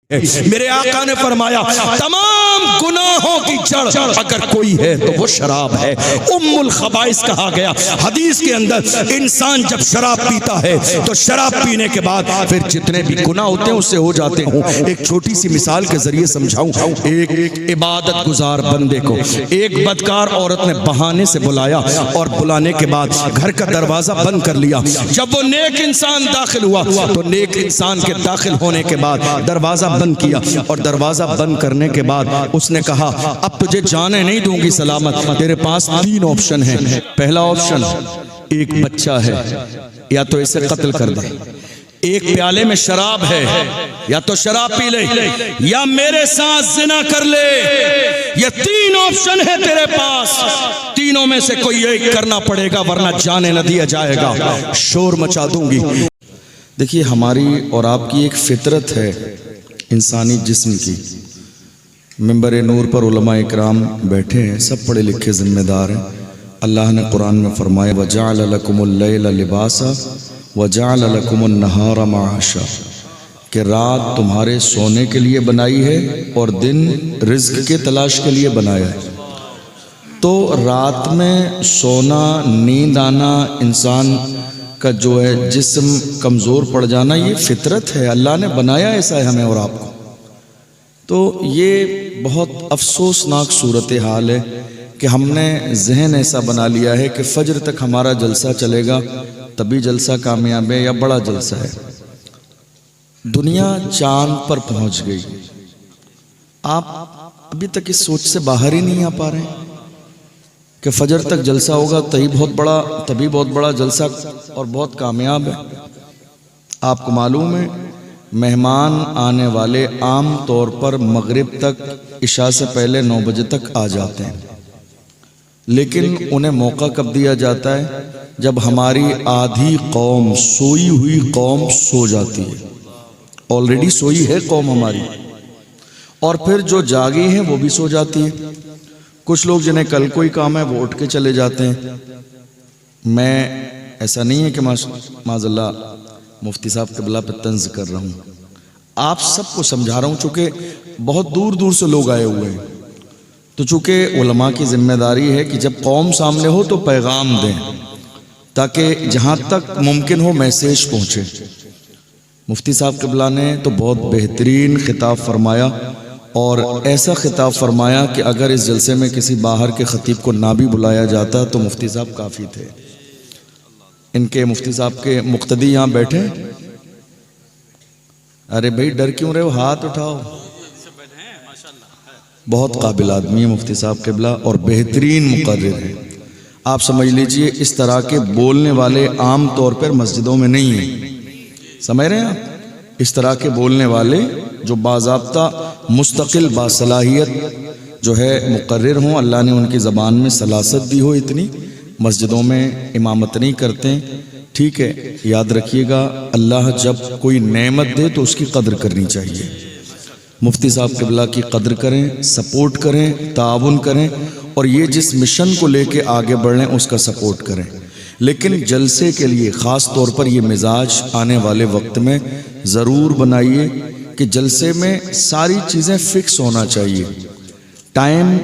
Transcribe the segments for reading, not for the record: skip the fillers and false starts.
میرے آقا نے فرمایا تمام گناہوں کی جڑ اگر کوئی ہے تو وہ شراب ہے، ام الخبائث کہا گیا۔ حدیث کے اندر انسان جب شراب پیتا ہے تو شراب پینے کے بعد پھر جتنے بھی گناہ ہوتے ہیں اس سے ہو جاتے ہوں۔ ایک چھوٹی سی مثال کے ذریعے سمجھاؤں، ایک عبادت گزار بندے کو ایک بدکار عورت نے بہانے سے بلایا اور بلانے کے بعد گھر کا دروازہ بند کر لیا۔ جب وہ نیک انسان داخل ہوا تو نیک انسان کے داخل ہونے کے بعد دروازہ بند کیا، اور دروازہ بند کرنے کے بعد اس نے کہا اب تجھے جانے نہیں دوں گی سلامت، تیرے پاس 3 آپشن ہیں۔ پہلا آپشن، ایک بچہ ہے یا تو اسے قتل کر دے، ایک پیالے میں شراب ہے یا تو شراب پی لے، یا میرے ساتھ زنا کر لے۔ یہ 3 آپشن ہے تیرے پاس، تینوں میں سے کوئی ایک کرنا پڑے گا ورنہ جانے نہ دیا جائے گا، شور مچا دوں گی۔ دیکھیے ہماری اور آپ کی ایک فطرت ہے انسانی جسم کی۔ منبر نور پر علماء اکرام بیٹھے ہیں، سب پڑھے لکھے ذمہ دار ہیں۔ اللہ نے قرآن میں فرمایا وَجَعَلَ لَكُمُ اللَّيْلَ لِبَاسًا وَجَعَلَ لَكُمُ النَّهَارَ مَعَاشًا، کہ رات تمہارے سونے کے لیے بنائی ہے اور دن رزق کے تلاش کے لیے بنایا ہے۔ تو رات میں سونا، نیند آنا، انسان کا جو ہے جسم کمزور پڑ جانا، یہ فطرت ہے، اللہ نے بنایا ایسا ہے ہمیں اور آپ کو۔ تو یہ بہت افسوسناک صورتحال ہے کہ ہم نے ذہن ایسا بنا لیا ہے کہ فجر تک ہمارا جلسہ چلے گا تبھی جلسہ کامیاب ہے یا بڑا جلسہ ہے۔ دنیا چاند پر پہنچ گئی، آپ ابھی تک اس سوچ سے باہر ہی نہیں آ پا رہے ہیں کہ فجر تک جلسہ ہوگا تبھی بہت بڑا جلسہ اور بہت کامیاب ہے۔ آپ کو معلوم ہے مہمان آنے والے عام طور پر مغرب تک، عشاء سے پہلے 9 بجے تک آ جاتے ہیں، لیکن انہیں موقع کب دیا جاتا ہے؟ جب ہماری آدھی قوم، سوئی ہوئی قوم سو جاتی ہے، آلریڈی سوئی ہے قوم ہماری، اور پھر جو جاگی ہیں وہ بھی سو جاتی ہے۔ کچھ لوگ جنہیں کل کوئی کام ہے وہ اٹھ کے چلے جاتے ہیں۔ میں ایسا نہیں ہے کہ معاذ اللہ مفتی صاحب قبلہ پہ طنز کر رہا ہوں، آپ سب کو سمجھا رہا ہوں، چونکہ بہت دور دور سے لوگ آئے ہوئے ہیں، تو چونکہ علماء کی ذمہ داری ہے کہ جب قوم سامنے ہو تو پیغام دیں تاکہ جہاں تک ممکن ہو میسیج پہنچے۔ مفتی صاحب قبلہ نے تو بہت بہترین خطاب فرمایا، اور ایسا خطاب فرمایا کہ اگر اس جلسے میں کسی باہر کے خطیب کو نہ بھی بلایا جاتا تو مفتی صاحب کافی تھے۔ ان کے مفتی صاحب کے مقتدی یہاں بیٹھے، ارے بھائی ڈر کیوں رہے ہو، ہاتھ اٹھاؤ۔ بہت قابل آدمی ہے مفتی صاحب قبلہ اور بہترین مقرر ہیں۔ آپ سمجھ لیجئے اس طرح کے بولنے والے عام طور پر مسجدوں میں نہیں ہیں، سمجھ رہے ہیں آپ؟ اس طرح کے بولنے والے جو باضابطہ مستقل باصلاحیت جو ہے مقرر ہوں، اللہ نے ان کی زبان میں سلاست دی ہو اتنی، مسجدوں میں امامت نہیں کرتے ہیں۔ ٹھیک ہے، یاد رکھیے گا اللہ جب کوئی نعمت دے تو اس کی قدر کرنی چاہیے۔ مفتی صاحب قبلہ کی قدر کریں، سپورٹ کریں، تعاون کریں، اور یہ جس مشن کو لے کے آگے بڑھیں اس کا سپورٹ کریں۔ لیکن جلسے کے لیے خاص طور پر یہ مزاج آنے والے وقت میں ضرور بنائیے کہ جلسے میں ساری چیزیں فکس ہونا چاہیے، ٹائم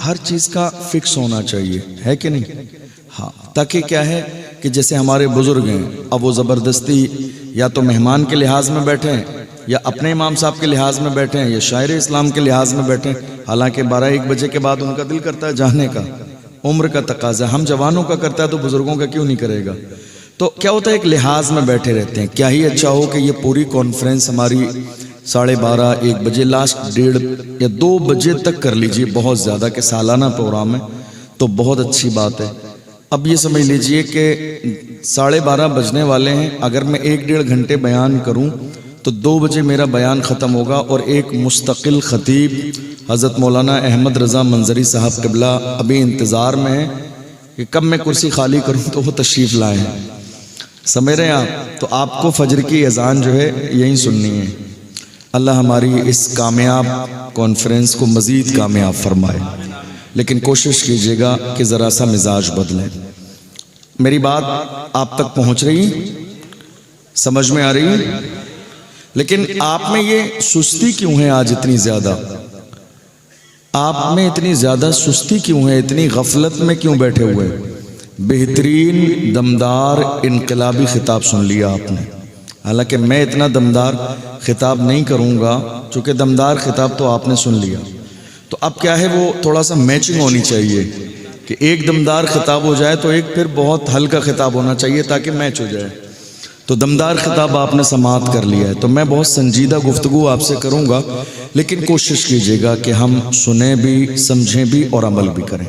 ہر چیز کا فکس ہونا چاہیے، ہے کہ نہیں؟ ہاں، تاکہ کیا ہے کہ جیسے ہمارے بزرگ ہیں، اب وہ زبردستی یا تو مہمان کے لحاظ میں بیٹھیں یا اپنے امام صاحب کے لحاظ میں بیٹھیں یا شاعر اسلام کے لحاظ میں بیٹھیں، حالانکہ 12-1 بجے کے بعد ان کا دل کرتا ہے جانے کا، عمر کا تقاضا، ہم جوانوں کا کرتا ہے تو بزرگوں کا کیوں نہیں کرے گا؟ تو کیا ہوتا ہے ایک لحاظ میں بیٹھے رہتے ہیں۔ کیا ہی اچھا ہو کہ یہ پوری کانفرنس ہماری 12:30-1 بجے، لاسٹ 1:30 یا 2 بجے تک کر لیجئے، بہت زیادہ کہ سالانہ پروگرام ہے تو بہت اچھی بات ہے۔ اب یہ سمجھ لیجئے کہ 12:30 بجنے والے ہیں، اگر میں 1-1.5 گھنٹے بیان کروں تو 2 بجے میرا بیان ختم ہوگا، اور ایک مستقل خطیب حضرت مولانا احمد رضا منظری صاحب قبلہ ابھی انتظار میں ہیں کہ کب میں کرسی خالی کروں تو وہ تشریف لائیں، سمجھ رہے ہیں آپ؟ تو آپ کو فجر کی اذان جو ہے یہیں سننی ہے۔ اللہ ہماری اس کامیاب کانفرنس کو مزید کامیاب فرمائے، لیکن کوشش کیجیے گا کہ ذرا سا مزاج بدلیں۔ میری بات آپ تک پہنچ رہی، سمجھ میں آ رہی؟ لیکن آپ میں یہ سستی کیوں ہے آج اتنی زیادہ؟ آپ میں اتنی زیادہ سستی کیوں ہے؟ اتنی غفلت میں کیوں بیٹھے ہوئے؟ بہترین دمدار انقلابی خطاب سن لیا آپ نے، حالانکہ میں اتنا دمدار خطاب نہیں کروں گا، چونکہ دمدار خطاب تو آپ نے سن لیا، تو اب کیا ہے وہ تھوڑا سا میچنگ ہونی چاہیے کہ ایک دمدار خطاب ہو جائے تو ایک پھر بہت ہلکا خطاب ہونا چاہیے تاکہ میچ ہو جائے۔ تو دمدار خطاب آپ نے سماعت کر لیا ہے، تو میں بہت سنجیدہ گفتگو آپ سے کروں گا، لیکن کوشش کیجیے گا کہ ہم سنیں بھی، سمجھیں بھی اور عمل بھی کریں۔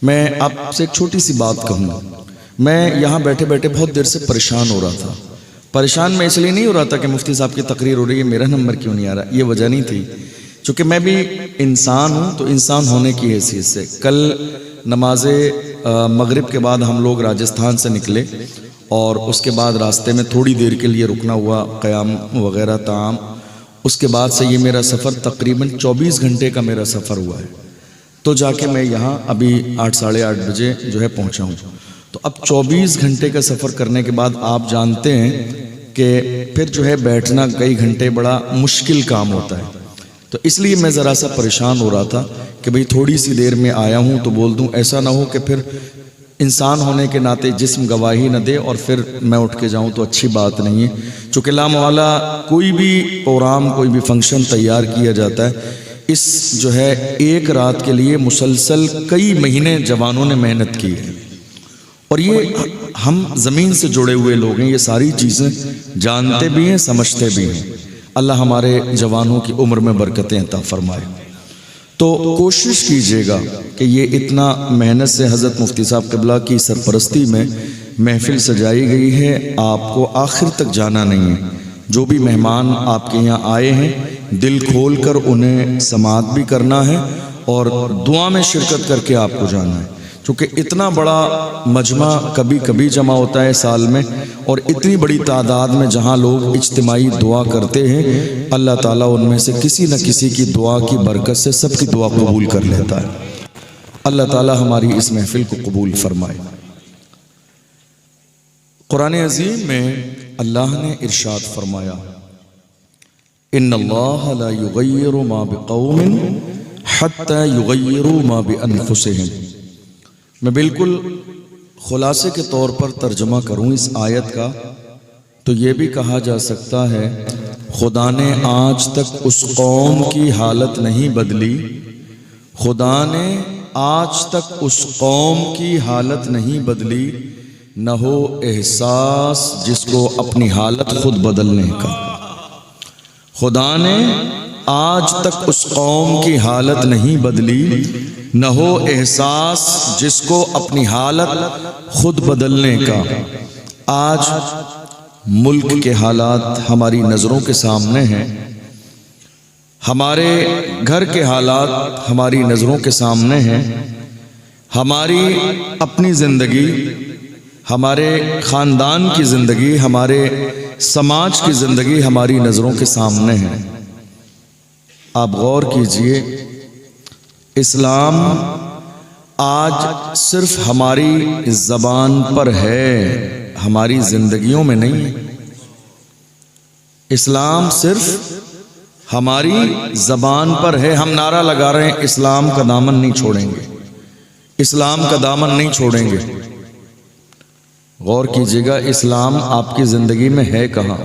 میں آپ سے ایک چھوٹی سی بات کہوں گا، میں یہاں بیٹھے بیٹھے بہت دیر سے پریشان ہو رہا تھا۔ پریشان میں اس لیے نہیں ہو رہا تھا کہ مفتی صاحب کی تقریر ہو رہی ہے میرا نمبر کیوں نہیں آ رہا، یہ وجہ نہیں تھی، چونکہ میں بھی انسان ہوں، تو انسان ہونے کی حیثیت سے کل نماز مغرب کے بعد ہم لوگ راجستھان سے نکلے، اور اس کے بعد راستے میں تھوڑی دیر کے لیے رکنا ہوا، قیام وغیرہ طعام، اس کے بعد سے یہ میرا سفر تقریباً 24 گھنٹے کا میرا سفر ہوا ہے، تو جا کے میں یہاں ابھی 8 ساڑھے 8 بجے جو ہے پہنچا ہوں۔ تو اب 24 گھنٹے کا سفر کرنے کے بعد آپ جانتے ہیں کہ پھر جو ہے بیٹھنا کئی گھنٹے بڑا مشکل کام ہوتا ہے، تو اس لیے میں ذرا سا پریشان ہو رہا تھا کہ بھئی تھوڑی سی دیر میں آیا ہوں تو بول دوں، ایسا نہ ہو کہ پھر انسان ہونے کے ناطے جسم گواہی نہ دے اور پھر میں اٹھ کے جاؤں تو اچھی بات نہیں ہے، چونکہ لامحالہ کوئی بھی پروگرام، کوئی بھی فنکشن تیار کیا جاتا ہے، اس جو ہے ایک رات کے لیے مسلسل کئی مہینے جوانوں نے محنت کی ہے، اور یہ ہم زمین سے جڑے ہوئے لوگ ہیں، یہ ساری چیزیں جانتے بھی ہیں، سمجھتے بھی ہیں۔ اللہ ہمارے جوانوں کی عمر میں برکتیں عطا فرمائے۔ تو کوشش کیجئے گا کہ یہ اتنا محنت سے حضرت مفتی صاحب قبلہ کی سرپرستی میں محفل سجائی گئی ہے، آپ کو آخر تک جانا نہیں ہے۔ جو بھی مہمان آپ کے یہاں آئے ہیں دل کھول کر انہیں سماعت بھی کرنا ہے اور دعا میں شرکت کر کے آپ کو جانا ہے، چونکہ اتنا بڑا مجمع کبھی کبھی جمع ہوتا ہے سال میں، اور اتنی بڑی تعداد میں جہاں لوگ اجتماعی دعا کرتے ہیں، اللہ تعالیٰ ان میں سے کسی نہ کسی کی دعا کی برکت سے سب کی دعا قبول کر لیتا ہے۔ اللہ تعالیٰ ہماری اس محفل کو قبول فرمائے۔ قرآن عظیم میں اللہ نے ارشاد فرمایا، ان اللہ لا یغیر ما بقوم حتی یغیروا ما بانفسہم۔ میں بالکل خلاصے کے طور پر ترجمہ کروں اس آیت کا تو یہ بھی کہا جا سکتا ہے، خدا نے آج تک اس قوم کی حالت نہیں بدلی، خدا نے آج تک اس قوم کی حالت نہیں بدلی، نہ ہو احساس جس کو اپنی حالت خود بدلنے کا۔ خدا نے آج تک اس قوم کی حالت نہیں بدلی، نہ ہو احساس جس کو اپنی حالت خود بدلنے کا۔ آج ملک کے حالات ہماری نظروں کے سامنے ہیں، ہمارے گھر کے حالات ہماری نظروں کے سامنے ہیں، ہماری اپنی زندگی، ہمارے خاندان کی زندگی، ہمارے سماج کی زندگی ہماری نظروں کے سامنے ہے۔ آپ غور کیجئے، اسلام آج صرف ہماری زبان پر ہے، ہماری زندگیوں میں نہیں۔ اسلام صرف ہماری زبان پر ہے، ہم نعرہ لگا رہے ہیں اسلام کا دامن نہیں چھوڑیں گے، اسلام کا دامن نہیں چھوڑیں گے۔ غور کیجئے گا، اسلام آپ کی زندگی میں ہے کہاں؟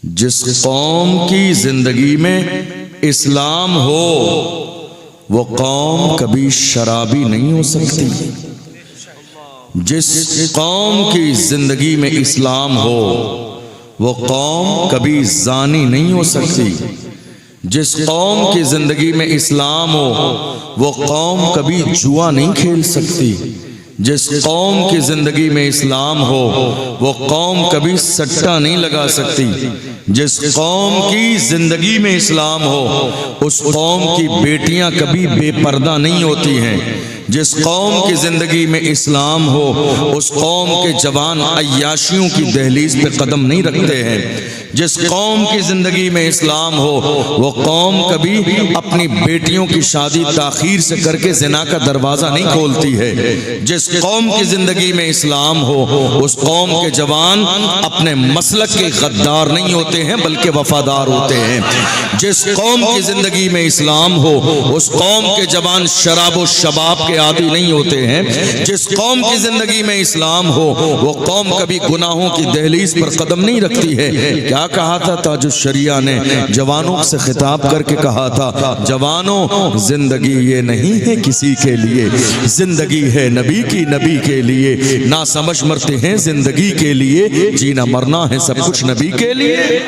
جس قوم کی زندگی میں اسلام ہو وہ قوم کبھی شرابی نہیں ہو سکتی۔ جس قوم کی زندگی میں اسلام ہو وہ قوم کبھی زانی نہیں ہو سکتی۔ جس قوم کی زندگی میں اسلام ہو وہ قوم کبھی جوا نہیں کھیل سکتی۔ جس قوم کی زندگی میں اسلام ہو وہ قوم کبھی سٹا نہیں لگا سکتی۔ جس قوم کی زندگی میں اسلام ہو اس قوم کی بیٹیاں کبھی بے پردہ نہیں ہوتی ہیں۔ جس قوم کی زندگی میں اسلام ہو اس قوم کے جوان عیاشیوں کی دہلیز پہ قدم نہیں رکھتے ہیں۔ جس قوم کی زندگی میں اسلام ہو وہ قوم کبھی اپنی بیٹیوں کی شادی تاخیر سے کر کے زنا کا دروازہ نہیں کھولتی ہے۔ جس قوم کی زندگی میں اسلام ہو اس قوم کے جوان اپنے مسلک کے غدار نہیں ہوتے ہیں بلکہ وفادار ہوتے ہیں۔ جس قوم کی زندگی میں اسلام ہو اس قوم کے جوان شراب و شباب کے عادی نہیں ہوتے ہیں۔ جس قوم کی زندگی میں اسلام ہو وہ قوم کبھی گناہوں کی دہلیز پر قدم نہیں رکھتی ہے۔ کیا کہا تھا تاج الشریعہ نے؟ جوانوں سے خطاب کر کے کہا تھا، جوانوں زندگی یہ نہیں ہے کسی کے لیے، زندگی ہے نبی کی، نبی کے لیے۔ نہ سمجھ مرتے ہیں زندگی کے لیے، جینا مرنا ہے سب کچھ نبی کے لیے۔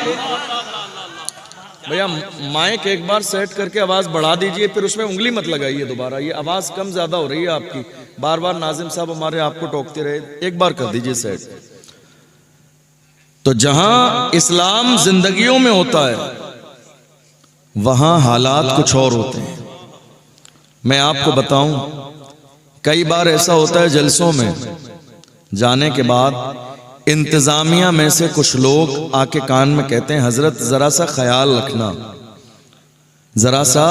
بھیا مائک ایک بار سیٹ کر کے آواز بڑھا دیجئے، پھر اس میں انگلی مت لگائیے دوبارہ، یہ آواز کم زیادہ ہو رہی ہے آپ کی، بار بار ناظم صاحب ہمارے آپ کو ٹوکتے رہے، ایک بار کر دیجئے سیٹ۔ تو جہاں اسلام زندگیوں میں ہوتا ہے وہاں حالات کچھ اور ہوتے ہیں۔ میں آپ کو بتاؤں، کئی بار ایسا ہوتا ہے جلسوں میں جانے کے بعد انتظامیہ میں سے کچھ لوگ آ کے کان میں کہتے ہیں حضرت ذرا سا خیال رکھنا، ذرا سا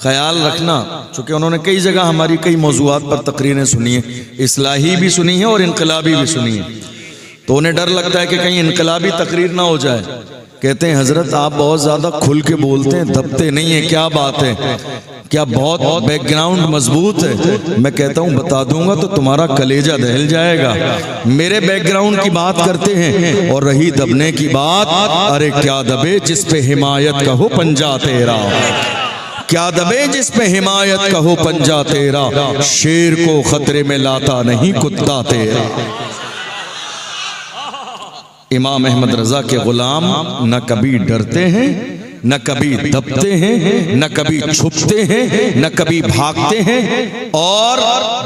خیال رکھنا، چونکہ انہوں نے کئی جگہ ہماری کئی موضوعات پر تقریریں سنی ہیں، اصلاحی بھی سنی ہیں اور انقلابی بھی سنی ہیں، تو انہیں ڈر لگتا ہے کہ کہیں انقلابی تقریر نہ ہو جائے۔ کہتے ہیں حضرت آپ بہت زیادہ کھل کے بولتے ہیں، دبتے نہیں ہیں، کیا بات ہے؟ کیا بہت بیک گراؤنڈ مضبوط ہے؟ میں کہتا ہوں بتا دوں گا تو تمہارا کلیجہ دہل جائے گا۔ میرے بیک گراؤنڈ کی بات کرتے ہیں، اور رہی دبنے کی بات، ارے کیا دبے جس پہ حمایت کا ہو پنجہ تیرا، کیا دبے جس پہ حمایت کا ہو پنجہ تیرا، شیر کو خطرے میں لاتا نہیں کتا تیرا۔ امام احمد رضا کے غلام نہ کبھی ڈرتے ہیں، نہ کبھی دبتے ہیں، نہ کبھی چھپتے ہیں، نہ کبھی بھاگتے ہیں، اور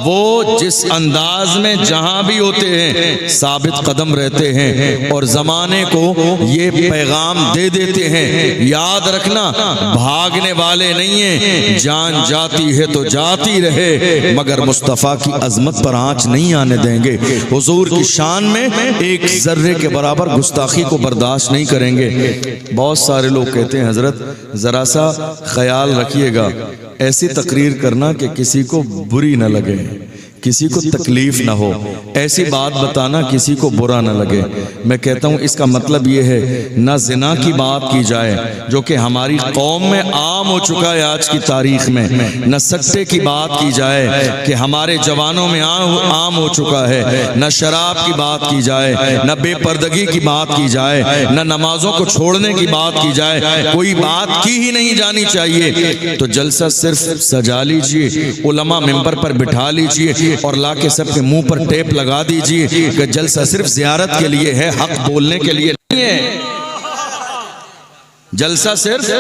وہ جس انداز میں جہاں بھی ہوتے ہیں ثابت قدم رہتے ہیں اور زمانے کو یہ پیغام دے دیتے ہیں، یاد رکھنا بھاگنے والے نہیں ہیں، جان جاتی ہے تو جاتی رہے مگر مصطفیٰ کی عظمت پر آنچ نہیں آنے دیں گے۔ حضور کی شان میں ایک ذرے کے برابر گستاخی کو برداشت نہیں کریں گے۔ بہت سارے لوگ کہتے ہیں حضرت ذرا سا خیال رکھیے گا، ایسی تقریر کرنا کہ کسی کو بری نہ لگے، کسی کو تکلیف نہ ہو، ایسی بات بتانا کسی کو برا نہ لگے۔ میں کہتا ہوں اس کا مطلب یہ ہے نہ زنا کی بات کی جائے جو کہ ہماری قوم میں عام ہو چکا ہے آج کی تاریخ میں، نہ سکتے کی بات کی جائے کہ ہمارے جوانوں میں عام ہو چکا ہے، نہ شراب کی بات کی جائے، نہ بے پردگی کی بات کی جائے، نہ نمازوں کو چھوڑنے کی بات کی جائے، کوئی بات کی ہی نہیں جانی چاہیے۔ تو جلسہ صرف سجا لیجئے، علماء ممبر پر بٹھا لیجئے اور لا کے سب کے منہ پر ٹیپ لگا دیجئے کہ جلسہ صرف زیارت کے لیے ہے، حق بولنے کے لیے نہیں ہے۔ جلسہ صرف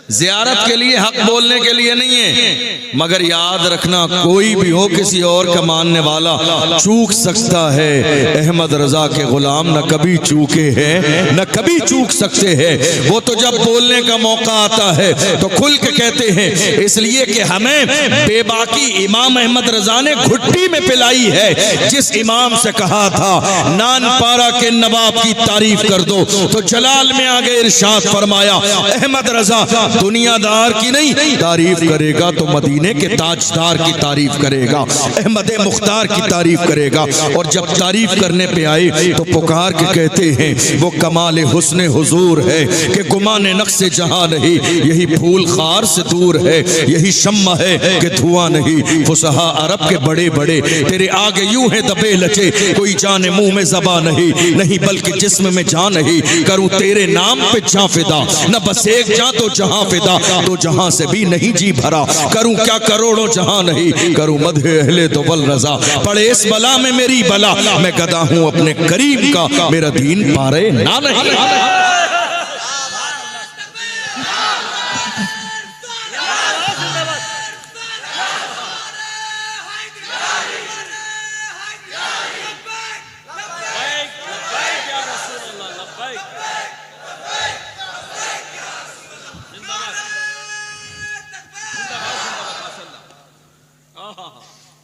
زیارت کے لیے، حق بولنے کے لیے نہیں ہے، مگر یاد رکھنا کوئی بھی ہو کسی اور کا ماننے والا چوک سکتا ہے، احمد رضا کے غلام نہ کبھی چوکے ہیں نہ کبھی چوک سکتے ہیں۔ وہ تو جب بولنے کا موقع آتا ہے تو کھل کے کہتے ہیں، اس لیے کہ ہمیں بے باکی امام احمد رضا نے گھٹی میں پلائی ہے۔ جس امام سے کہا تھا نان پارا کے نواب کی تعریف کر دو تو جلال میں آگے ارشاد فرمایا احمد رضا دنیا دار کی نہیں تعریف کرے گا تو مدینے کے تاجدار کی تعریف کرے گا، احمد مختار کی تعریف کرے گا۔ اور جب تعریف کرنے پہ آئے تو پکار کے کہتے ہیں وہ کمال حسن حضور ہے کہ گمان نقص جہاں نہیں، یہی پھول خار سے دور ہے، یہی شمع ہے کہ دھواں نہیں۔ فصحا عرب کے بڑے بڑے تیرے آگے یوں ہے دبے لچے، کوئی جان منہ میں زباں نہیں بلکہ جسم میں جان نہیں، کروں تیرے نام پہ جاں فدا، نہ بس ایک جاں تو جہاں فدا، تو جہاں سے بھی نہیں جی بھرا، کروں کیا کروڑوں جہاں نہیں، کروں مدح اہل دوبل رضا، پڑے اس بلا میں میری بلا، میں گدا ہوں اپنے کریم کا، میرا دین پارے نہ نہیں۔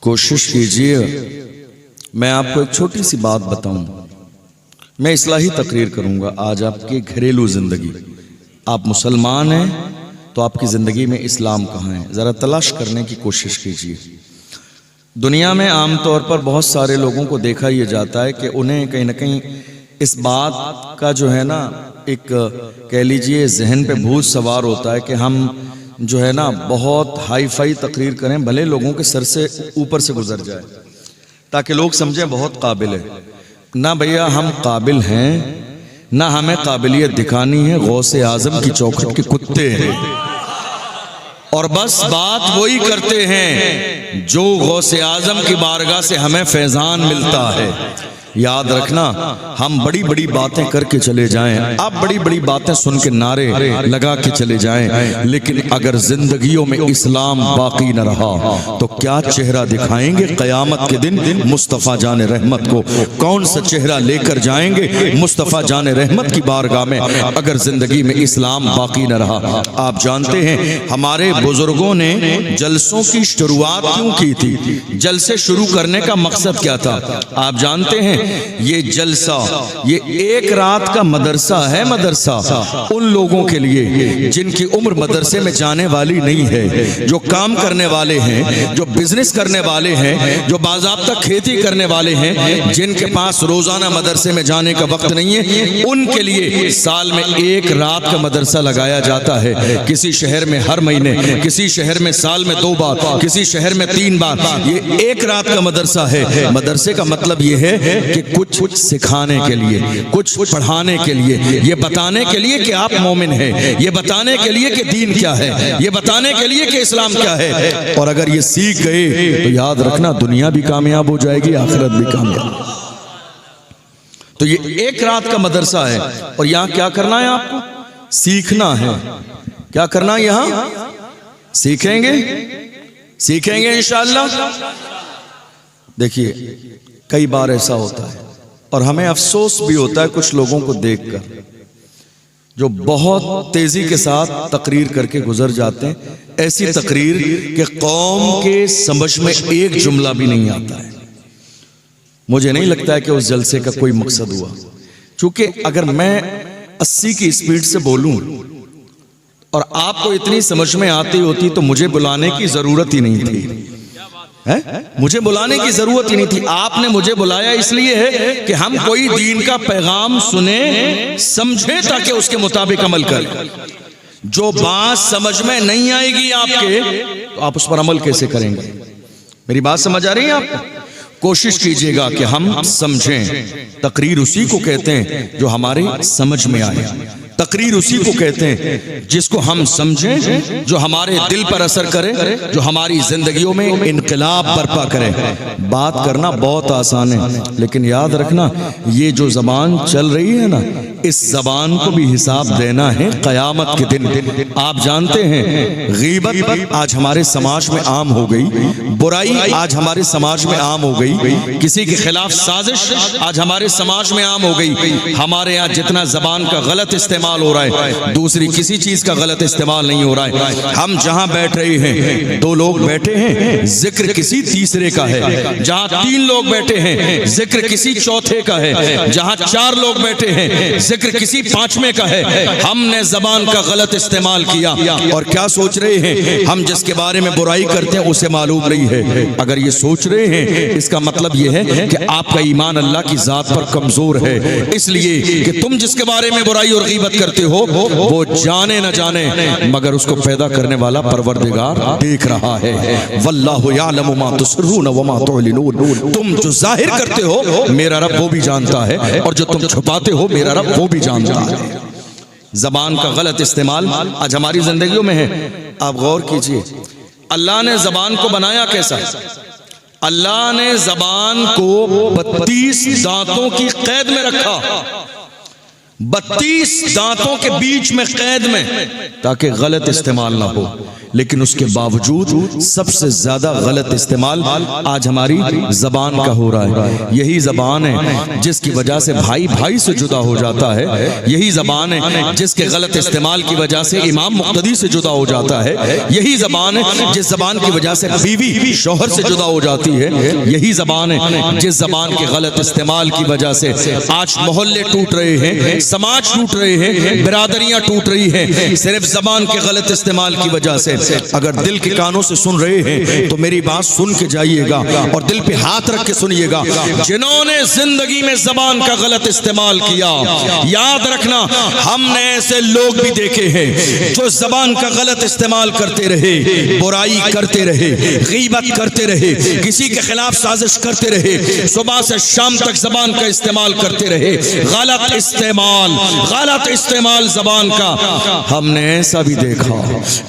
کوشش کیجئے، میں آپ کو ایک چھوٹی سی بات بتاؤں، میں اصلاحی تقریر کروں گا آج آپ کی گھریلو زندگی. آپ مسلمان ہیں تو آپ کی زندگی میں اسلام کہاں ہے؟ ذرا تلاش کرنے کی کوشش کیجیے. دنیا میں عام طور پر بہت سارے لوگوں کو دیکھا یہ جاتا ہے کہ انہیں کہیں نہ کہیں اس بات کا جو ہے نا ایک کہہ لیجئے ذہن پہ بھوت سوار ہوتا ہے کہ ہم جو ہے نا بہت ہائی فائی تقریر کریں، بھلے لوگوں کے سر سے اوپر سے گزر جائے تاکہ لوگ سمجھیں بہت قابل ہے. نہ بھیا ہم قابل ہیں، نہ ہمیں قابلیت دکھانی ہے. غوث اعظم کی چوکھٹ کے کتے ہیں اور بس بات وہی کرتے ہیں جو غوث اعظم کی بارگاہ سے ہمیں فیضان ملتا ہے. یاد رکھنا، ہم بڑی بڑی باتیں کر کے چلے جائیں، آپ بڑی بڑی باتیں سن کے نعرے لگا کے چلے جائیں، لیکن اگر زندگیوں میں اسلام باقی نہ رہا تو کیا چہرہ دکھائیں گے قیامت کے دن مصطفیٰ جان رحمت کو؟ کون سا چہرہ لے کر جائیں گے مصطفیٰ جان رحمت کی بارگاہ میں اگر زندگی میں اسلام باقی نہ رہا؟ آپ جانتے ہیں ہمارے بزرگوں نے جلسوں کی شروعات کیوں کی تھی؟ جلسے شروع کرنے کا مقصد کیا تھا؟ آپ جانتے ہیں یہ جلسہ یہ ایک رات کا مدرسہ ہے. مدرسہ ان لوگوں کے لیے جن کی عمر مدرسے میں جانے والی نہیں ہے، جو کام کرنے والے ہیں، جو بزنس کرنے والے ہیں، جو باضابطہ کھیتی کرنے والے ہیں، جن کے پاس روزانہ مدرسے میں جانے کا وقت نہیں ہے. ان کے لیے سال میں ایک رات کا مدرسہ لگایا جاتا ہے. کسی شہر میں ہر مہینے، کسی شہر میں سال میں 2 بار، کسی شہر میں 3 بار. یہ ایک رات کا مدرسہ ہے. مدرسے کا مطلب یہ ہے کہ کچھ سکھانے کے لیے، کچھ پڑھانے کے لیے، یہ بتانے کے لیے کہ آپ مومن ہیں، یہ بتانے کے لیے کہ دین کیا ہے، یہ بتانے کے لیے کہ اسلام کیا ہے. اور اگر یہ سیکھ گئے تو یاد رکھنا دنیا بھی کامیاب ہو جائے گی، آخرت بھی کامیاب. تو یہ ایک رات کا مدرسہ ہے اور یہاں کیا کرنا ہے؟ آپ کو سیکھنا ہے. کیا کرنا ہے؟ یہاں سیکھیں گے، سیکھیں گے انشاءاللہ. دیکھیے کئی بار ایسا ہوتا ہے اور ہمیں افسوس بھی ہوتا ہے کچھ لوگوں کو دیکھ کر جو بہت تیزی کے ساتھ تقریر کر کے گزر جاتے ہیں. ایسی تقریر کہ قوم کے سمجھ میں ایک جملہ بھی نہیں آتا ہے. مجھے نہیں لگتا ہے کہ اس جلسے کا کوئی مقصد ہوا، چونکہ اگر میں 80 کی اسپیڈ سے بولوں اور آپ کو اتنی سمجھ میں آتی ہوتی تو مجھے بلانے کی ضرورت ہی نہیں تھی. مجھے بلانے کی ضرورت ہی نہیں تھی. آپ نے مجھے بلایا اس لیے ہے کہ ہم کوئی دین کا پیغام سنیں، سمجھیں، تاکہ اس کے مطابق عمل کریں. جو بات سمجھ میں نہیں آئے گی آپ کے تو آپ اس پر عمل کیسے کریں گے؟ میری بات سمجھ آ رہی ہے آپ کو؟ کوشش کیجئے گا کہ ہم سمجھیں. تقریر اسی کو کہتے ہیں جو ہماری سمجھ میں آئے. تقریر اسی کو کہتے ہیں جس کو ہم سمجھیں، جو ہمارے دل پر اثر کرے، جو ہماری زندگیوں میں انقلاب برپا کرے. بات کرنا بہت آسان ہے، لیکن یاد رکھنا یہ جو زبان چل رہی ہے نا، اس زبان کو بھی حساب دینا ہے قیامت کے دن. آپ جانتے ہیں غیبت آج ہمارے سماج میں عام ہو گئی، برائی آج ہمارے سماج میں عام ہو گئی، کسی کے خلاف سازش آج ہمارے سماج میں عام ہو گئی. ہمارے یہاں جتنا زبان کا غلط استعمال ہو رہا ہے، دوسری کسی چیز کا غلط استعمال نہیں ہو رہا ہے. ہم جہاں بیٹھ رہے ہیں 2 لوگ بیٹھے ہیں، ذکر کسی تیسرے کا ہے. جہاں 3 لوگ بیٹھے ہیں ذکر کسی چوتھے کا ہے. جہاں 4 لوگ بیٹھے ہیں ذکر کسی 5ویں کا ہے. ہم نے زبان کا غلط استعمال کیا اور کیا سوچ رہے ہیں؟ ہم جس کے بارے میں برائی کرتے ہیں اسے معلوم نہیں ہے. اگر یہ سوچ رہے ہیں اس کا مطلب یہ ہے کہ آپ کا ایمان اللہ کی ذات پر کمزور ہے، اس لیے کہ تم جس کے بارے میں برائی اور غیبت کرتے ہو وہ جانے نہ جانے مگر اس کو پیدا کرنے والا پروردگار دیکھ رہا ہے. واللہ یعلم ما تسرون وما تعلنون. تم جو ظاہر کرتے ہو میرا رب وہ بھی جانتا ہے، اور جو تم چھپاتے ہو میرا رب وہ بھی جانتا ہے. زبان کا غلط استعمال آج ہماری زندگیوں میں ہے. آپ غور کیجئے اللہ نے زبان کو بنایا کیسا؟ اللہ نے زبان کو 32 دانتوں کی قید میں رکھا، 32 دانتوں کے بیچ میں قید میں، تاکہ غلط استعمال نہ ہو. لیکن اس کے باوجود سب سے زیادہ غلط استعمال آج ہماری زبان کا ہو رہا ہے. یہی زبان ہے جس کی وجہ سے بھائی بھائی سے جدا ہو جاتا ہے. یہی زبان ہے جس کے غلط استعمال کی وجہ سے امام مقتدی سے جدا ہو جاتا ہے. یہی زبان ہے جس زبان کی وجہ سے بیوی شوہر سے جدا ہو جاتی ہے. یہی زبان ہے جس زبان کے غلط استعمال کی وجہ سے آج محلے ٹوٹ رہے ہیں, سماج ٹوٹ رہے ہیں, برادریاں ٹوٹ رہی ہیں, صرف زبان کے غلط استعمال کی وجہ سے. اگر دل کے کانوں سے سن رہے ہیں تو میری بات سن کے جائیے گا اور دل پہ ہاتھ رکھ کے سنیے گا. جنہوں نے زندگی میں زبان کا غلط استعمال کیا, یاد رکھنا ہم نے ایسے لوگ بھی دیکھے ہیں جو زبان کا غلط استعمال کرتے رہے, برائی کرتے رہے, غیبت کرتے رہے, کسی کے خلاف سازش کرتے رہے, صبح سے شام تک زبان کا استعمال کرتے رہے. غلط استعمال زبان کا. ہم نے ایسا بھی دیکھا,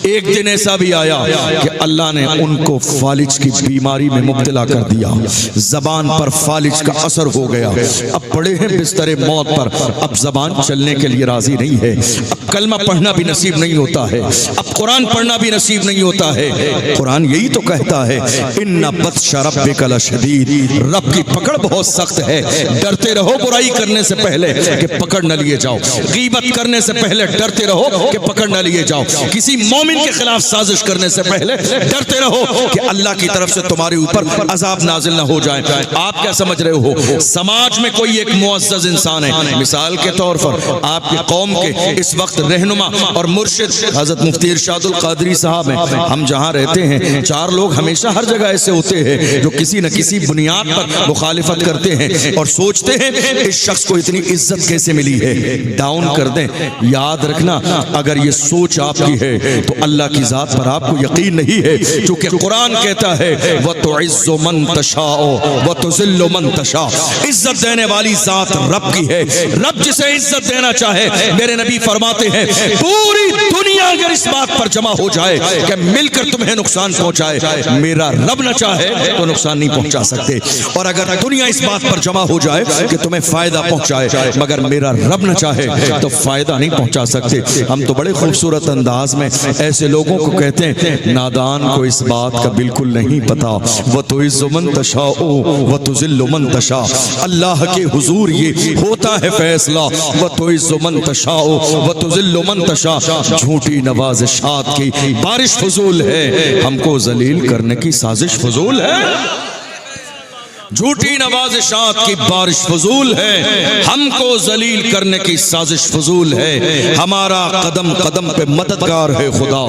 ایک دن ایسا بھی آیا کہ اللہ نے ان کو فالج کی بیماری میں مبتلا کر دیا. زبان پر فالج کا اثر ہو گیا. اب پڑے ہیں بستر موت پر, اب زبان چلنے کے لیے راضی نہیں ہے, اب کلمہ پڑھنا بھی نصیب نہیں ہوتا ہے, اب قرآن پڑھنا بھی نصیب نہیں ہوتا ہے. قرآن یہی تو کہتا ہے ان بطش ربک لشدید, رب کی پکڑ بہت سخت ہے. ڈرتے رہو برائی کرنے سے پہلے کہ پکڑ نہ لیے جاؤ, غیبت کرنے سے پہلے ڈرتے رہو کہ پکڑ نہ لیے جاؤ, کسی مومن کے خلاف سازش کرنے سے پہلے ڈرتے رہو کہ اللہ کی طرف سے تمہارے اوپر عذاب نازل نہ ہو جائے. آپ کیا سمجھ رہے ہو سماج میں کوئی ایک معزز انسان ہے, مثال کے طور پر آپ کی قوم کے اس وقت رہنما اور مرشد حضرت مفتی ارشاد القادری صاحب ہیں. ہم جہاں رہتے ہیں چار لوگ ہمیشہ ہر جگہ ایسے ہوتے ہیں جو کسی نہ کسی بنیاد پر مخالفت کرتے ہیں اور سوچتے ہیں اس شخص کو اتنی عزت کیسے ملی ہے, ڈاؤن کر دیں. یاد رکھنا اگر یہ سوچ آپ کی ہے تو اللہ کی ذات پر آپ کو یقین نہیں ہے, چونکہ قرآن کہتا ہے وَتُعِزُّ مَن تَشَاءُ وَتُذِلُّ مَن تَشَاءُ. عزت دینے والی ذات رب کی ہے. رب جسے عزت دینا چاہے, میرے نبی فرماتے ہیں پوری دنیا اگر اس بات پر جمع ہو جائے کہ مل کر تمہیں نقصان پہنچائے, میرا رب نہ چاہے تو نقصان نہیں پہنچا سکتے. اور اگر دنیا اس بات پر جمع ہو جائے کہ تمہیں فائدہ پہنچائے مگر میرا رب نہ چاہے تو فائدہ نہیں پہنچا سکتے. ہم تو بڑے خوبصورت انداز میں ایسے لوگوں کو کہتے ہیں نادان کو اس بات کا بالکل نہیں پتا. وَتُعِزُّ مَن تَشَاءُ وَتُذِلُّ مَن تَشَاءُ. اللہ کے حضور یہ ہوتا ہے فیصلہ. وَتُعِزُّ مَن تَشَاءُ وَتُذِلُّ مَن تَشَاءُ. جھوٹی نوازشات کی بارش فضول ہے, ہم کو ذلیل کرنے کی سازش فضول ہے. جھوٹی نوازشات کی بارش فضول ہے, ہم کو ذلیل کرنے کی سازش فضول ہے. ہمارا قدم قدم پہ مددگار ہے خدا.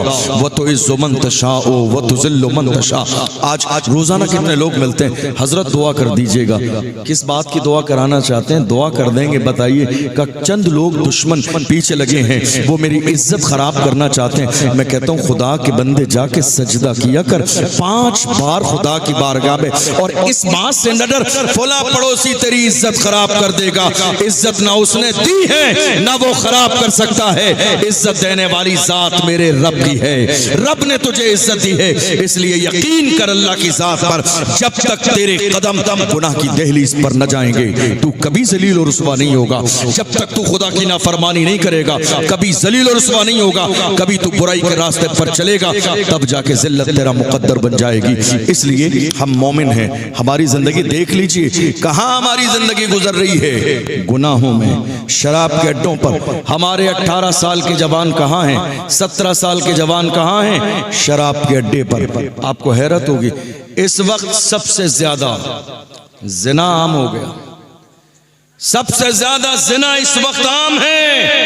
وَتُعِزُّ مَن تَشَاءُ وَتُذِلُّ مَن تَشَاءُ. آج روزانہ کتنے لوگ ملتے ہیں, حضرت دعا کر دیجئے گا. کس بات کی دعا کرانا چاہتے ہیں؟ دعا کر دیں گے, بتائیے. کہ چند لوگ دشمن پیچھے لگے ہیں, وہ میری عزت خراب کرنا چاہتے ہیں. میں کہتا ہوں خدا کے بندے جا کے سجدہ کیا کر 5 بار خدا کی بارگاہ میں, اور اس بات سے نہ ڈر فلاں پڑوسی تیری عزت خراب کر دے گا. عزت نہ اس نے دی ہے نہ وہ خراب کر سکتا ہے. عزت دینے والی ذات میرے رب کی ہے. رب نے تجھے عزت دی ہے, اس لیے یقین کر اللہ کی ذات پر. جب تک تیرے قدم گناہ کی دہلیز پر نہ جائیں گے تو کبھی ذلیل و رسوا نہیں ہوگا. جب تک تو خدا کی نافرمانی نہیں کرے گا کبھی ذلیل و رسوا نہیں ہوگا. کبھی تو برائی کے راستے پر چلے گا تب جا کے ذلت تیرا مقدر بن جائے گی. اس لیے ہم مومن ہیں. ہماری زندگی دیکھ لیجئے کہاں ہماری زندگی گزر رہی ہے, گناہوں میں, شراب کے اڈوں پر. ہمارے 18 سال کے جوان کہاں ہیں, 17 سال کے جوان کہاں ہیں, شراب کے اڈے پر. آپ کو حیرت ہوگی اس وقت سب سے زیادہ زنا عام ہو گیا. سب سے زیادہ زنا اس وقت عام ہے.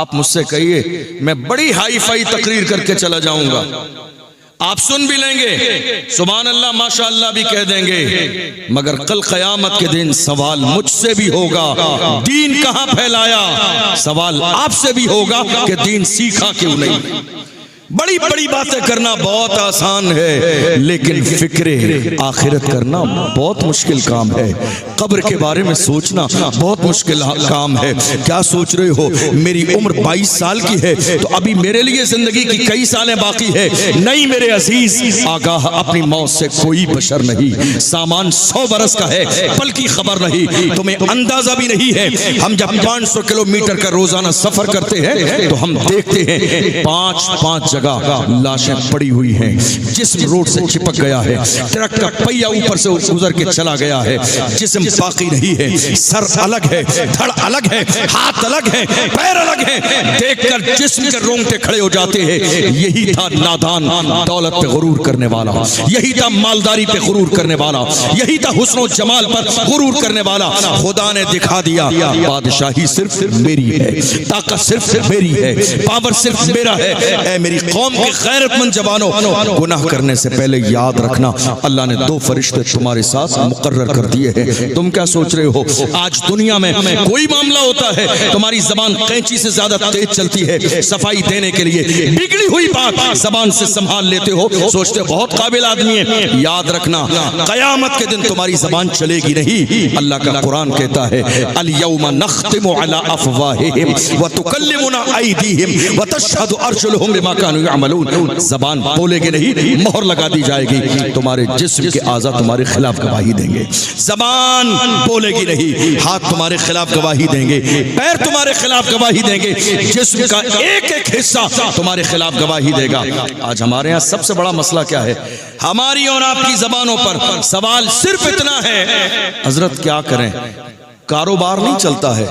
آپ مجھ سے کہیے میں بڑی ہائی فائی تقریر کر کے چلا جاؤں گا, آپ سن بھی لیں گے, سبحان اللہ ماشاء اللہ بھی کہہ دیں گے, مگر کل قیامت کے دن سوال مجھ سے بھی ہوگا دین کہاں پھیلایا. سوال آپ سے بھی ہوگا کہ دین سیکھا کیوں نہیں. بڑی بڑی باتیں کرنا بہت آسان ہے, لیکن فکر آخرت کرنا بہت مشکل کام ہے. قبر کے بارے میں سوچنا بہت مشکل کام ہے. کیا سوچ رہے ہو میری عمر 22 سال کی ہے تو ابھی میرے لیے زندگی کی کئی سالیں باقی ہے. نہیں میرے عزیز, آگاہ اپنی موت سے کوئی بشر نہیں. سامان 100 برس کا ہے, پل کی خبر نہیں, تمہیں اندازہ بھی نہیں ہے. ہم جب 500 کلومیٹر کا روزانہ سفر کرتے ہیں تو ہم دیکھتے ہیں 5-5 جگہ لاشیں پڑی ہوئی ہیں، جسم روڈ سے چپک گیا ہے، ٹرک کا پہیہ اوپر سے گزر کے چلا گیا ہے، جسم باقی نہیں ہے، سر الگ ہے، دھڑ الگ ہے، ہاتھ الگ ہے، پیر الگ ہے، دیکھ کر جسم کے رونگٹے کھڑے ہو جاتے ہیں۔ یہی تھا نادان دولت پہ غرور کرنے والا، یہی تھا مالداری پہ غرور کرنے والا، یہی تھا حسن و جمال پر غرور کرنے والا۔ خدا نے دکھا دیا بادشاہی صرف میری ہے، طاقت صرف میری ہے، پاور صرف میرا ہے۔ اے میری قوم کے غیرت مند جوانوں، گناہ کرنے سے پہلے یاد رکھنا اللہ نے 2 فرشتے تمہارے ساتھ مقرر کر دیے ہیں۔ تم کیا سوچ رہے ہو آج دنیا میں کوئی معاملہ ہوتا ہے تمہاری زبان قینچی سے زیادہ تیز چلتی ہے صفائی دینے کے لیے، بگڑی ہوئی بات زبان سے سنبھال لیتے ہو، سوچتے بہت قابل آدمی ہے۔ یاد رکھنا قیامت کے دن تمہاری زبان چلے گی نہیں۔ اللہ کا قرآن کہتا ہے الیوم نختم علی افواہہم وتکلمنا ایدیہم وتشہد ارجلہم بما کانوا یعملون۔ زبان بولے گی نہیں، مہر لگا دی جائے گی، تمہارے جسم کے اعضاء تمہارے خلاف گواہی دیں گے۔ زبان بولے گی نہیں، ہاتھ تمہارے خلاف گواہی دیں گے، پیر تمہارے خلاف گواہی دیں گے، جسم کا ایک ایک حصہ تمہارے خلاف گواہی دے گا۔ آج ہمارے ہاں سب سے بڑا مسئلہ کیا ہے؟ ہماری اور آپ کی زبانوں پر سوال صرف اتنا ہے حضرت کیا کریں؟ کاروبار نہیں چلتا ہے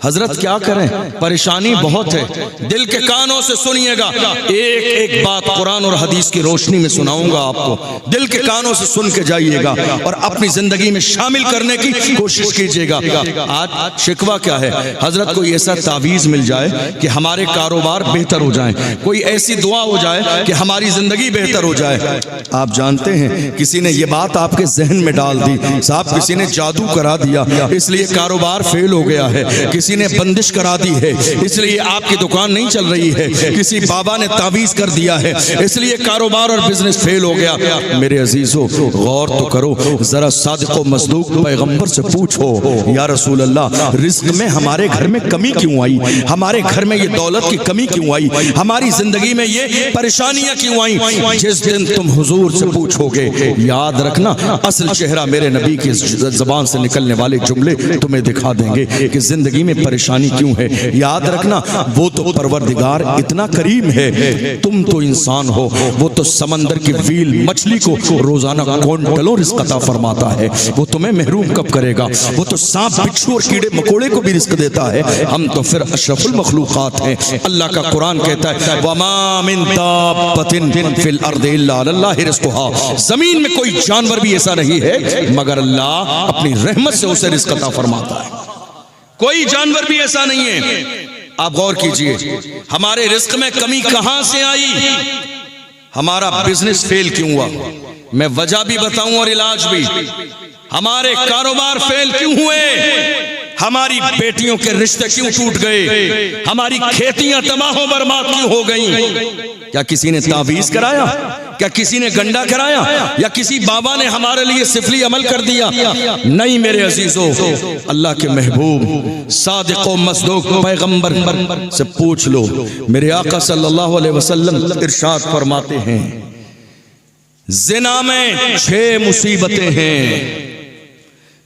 حضرت کیا کریں؟ پریشانی بہت ہے۔ دل کے کانوں سے سنیے گا، ایک ایک بات قرآن اور حدیث کی روشنی میں سناؤں گا آپ کو، دل کے کانوں سے سن کے جائیے گا اور اپنی زندگی میں شامل کرنے کی کوشش کیجیے گا۔ آج شکوہ کیا ہے؟ حضرت کوئی ایسا تعویذ مل جائے کہ ہمارے کاروبار بہتر ہو جائیں، کوئی ایسی دعا ہو جائے کہ ہماری زندگی بہتر ہو جائے۔ آپ جانتے ہیں کسی نے یہ بات آپ کے ذہن میں ڈال دی، صاحب کسی نے جادو کرا دیا اس لیے کاروبار فیل ہو گیا ہے، کسی نے بندش کرا دی ہے اس لیے آپ کی دکان نہیں چل رہی ہے، کسی بابا نے تعویذ کر دیا ہے اس لیے کاروبار اور بزنس فیل ہو گیا۔ میرے عزیزو غور تو کرو، ذرا صادق و مصدوق پیغمبر سے پوچھو یا رسول اللہ رزق میں ہمارے گھر میں کمی کیوں آئی، ہمارے گھر میں یہ دولت کی کمی کیوں آئی، ہماری زندگی میں یہ پریشانیاں کیوں آئیں؟ جس دن تم حضور سے پوچھو گے یاد رکھنا اصل چہرہ میرے نبی کی زبان سے نکلنے والے جملے تمہیں دکھا دیں گے کہ زندگی میں پریشانی کیوں ہے۔ یاد رکھنا وہ تو پروردگار اتنا کریم ہے، تم تو انسان ہو، وہ تو سمندر کی ویل مچھلی کو روزانہ کونٹلوں رزق عطا فرماتا ہے، وہ تمہیں محروم کب کرے گا؟ وہ تو سانپ بچھو اور کیڑے مکوڑے کو بھی رزق دیتا ہے، ہم تو پھر اشرف المخلوقات ہیں۔ اللہ کا قرآن کہتا ہے وَمَا مِن دَابَّةٍ فِي الْأَرْضِ إِلَّا عَلَى اللَّهِ رِزْقُهَا، زمین میں کوئی جانور بھی ایسا نہیں ہے مگر اللہ اپنی رحمت سے اسے رزق عطا فرماتا ہے، کوئی جانور بھی ایسا نہیں ہے۔ آپ غور کیجئے ہمارے رزق میں کمی کہاں سے آئی، ہمارا بزنس فیل کیوں ہوا، میں وجہ بھی بتاؤں اور علاج بھی، ہمارے کاروبار فیل کیوں ہوئے، ہماری بیٹیوں کے رشتے کیوں ٹوٹ گئے، ہماری کھیتیاں تباہ و برباد کیوں ہو گئیں؟ کیا کسی نے تعویذ کرایا؟ کیا کسی نے گنڈا کرایا؟ یا کسی بابا نے ہمارے لیے سفلی عمل کر دیا؟ نہیں میرے عزیزو، اللہ کے محبوب صادق و مصدوق پیغمبر سے پوچھ لو۔ میرے آقا صلی اللہ علیہ وسلم ارشاد فرماتے ہیں زنا میں 6 مصیبتیں ہیں،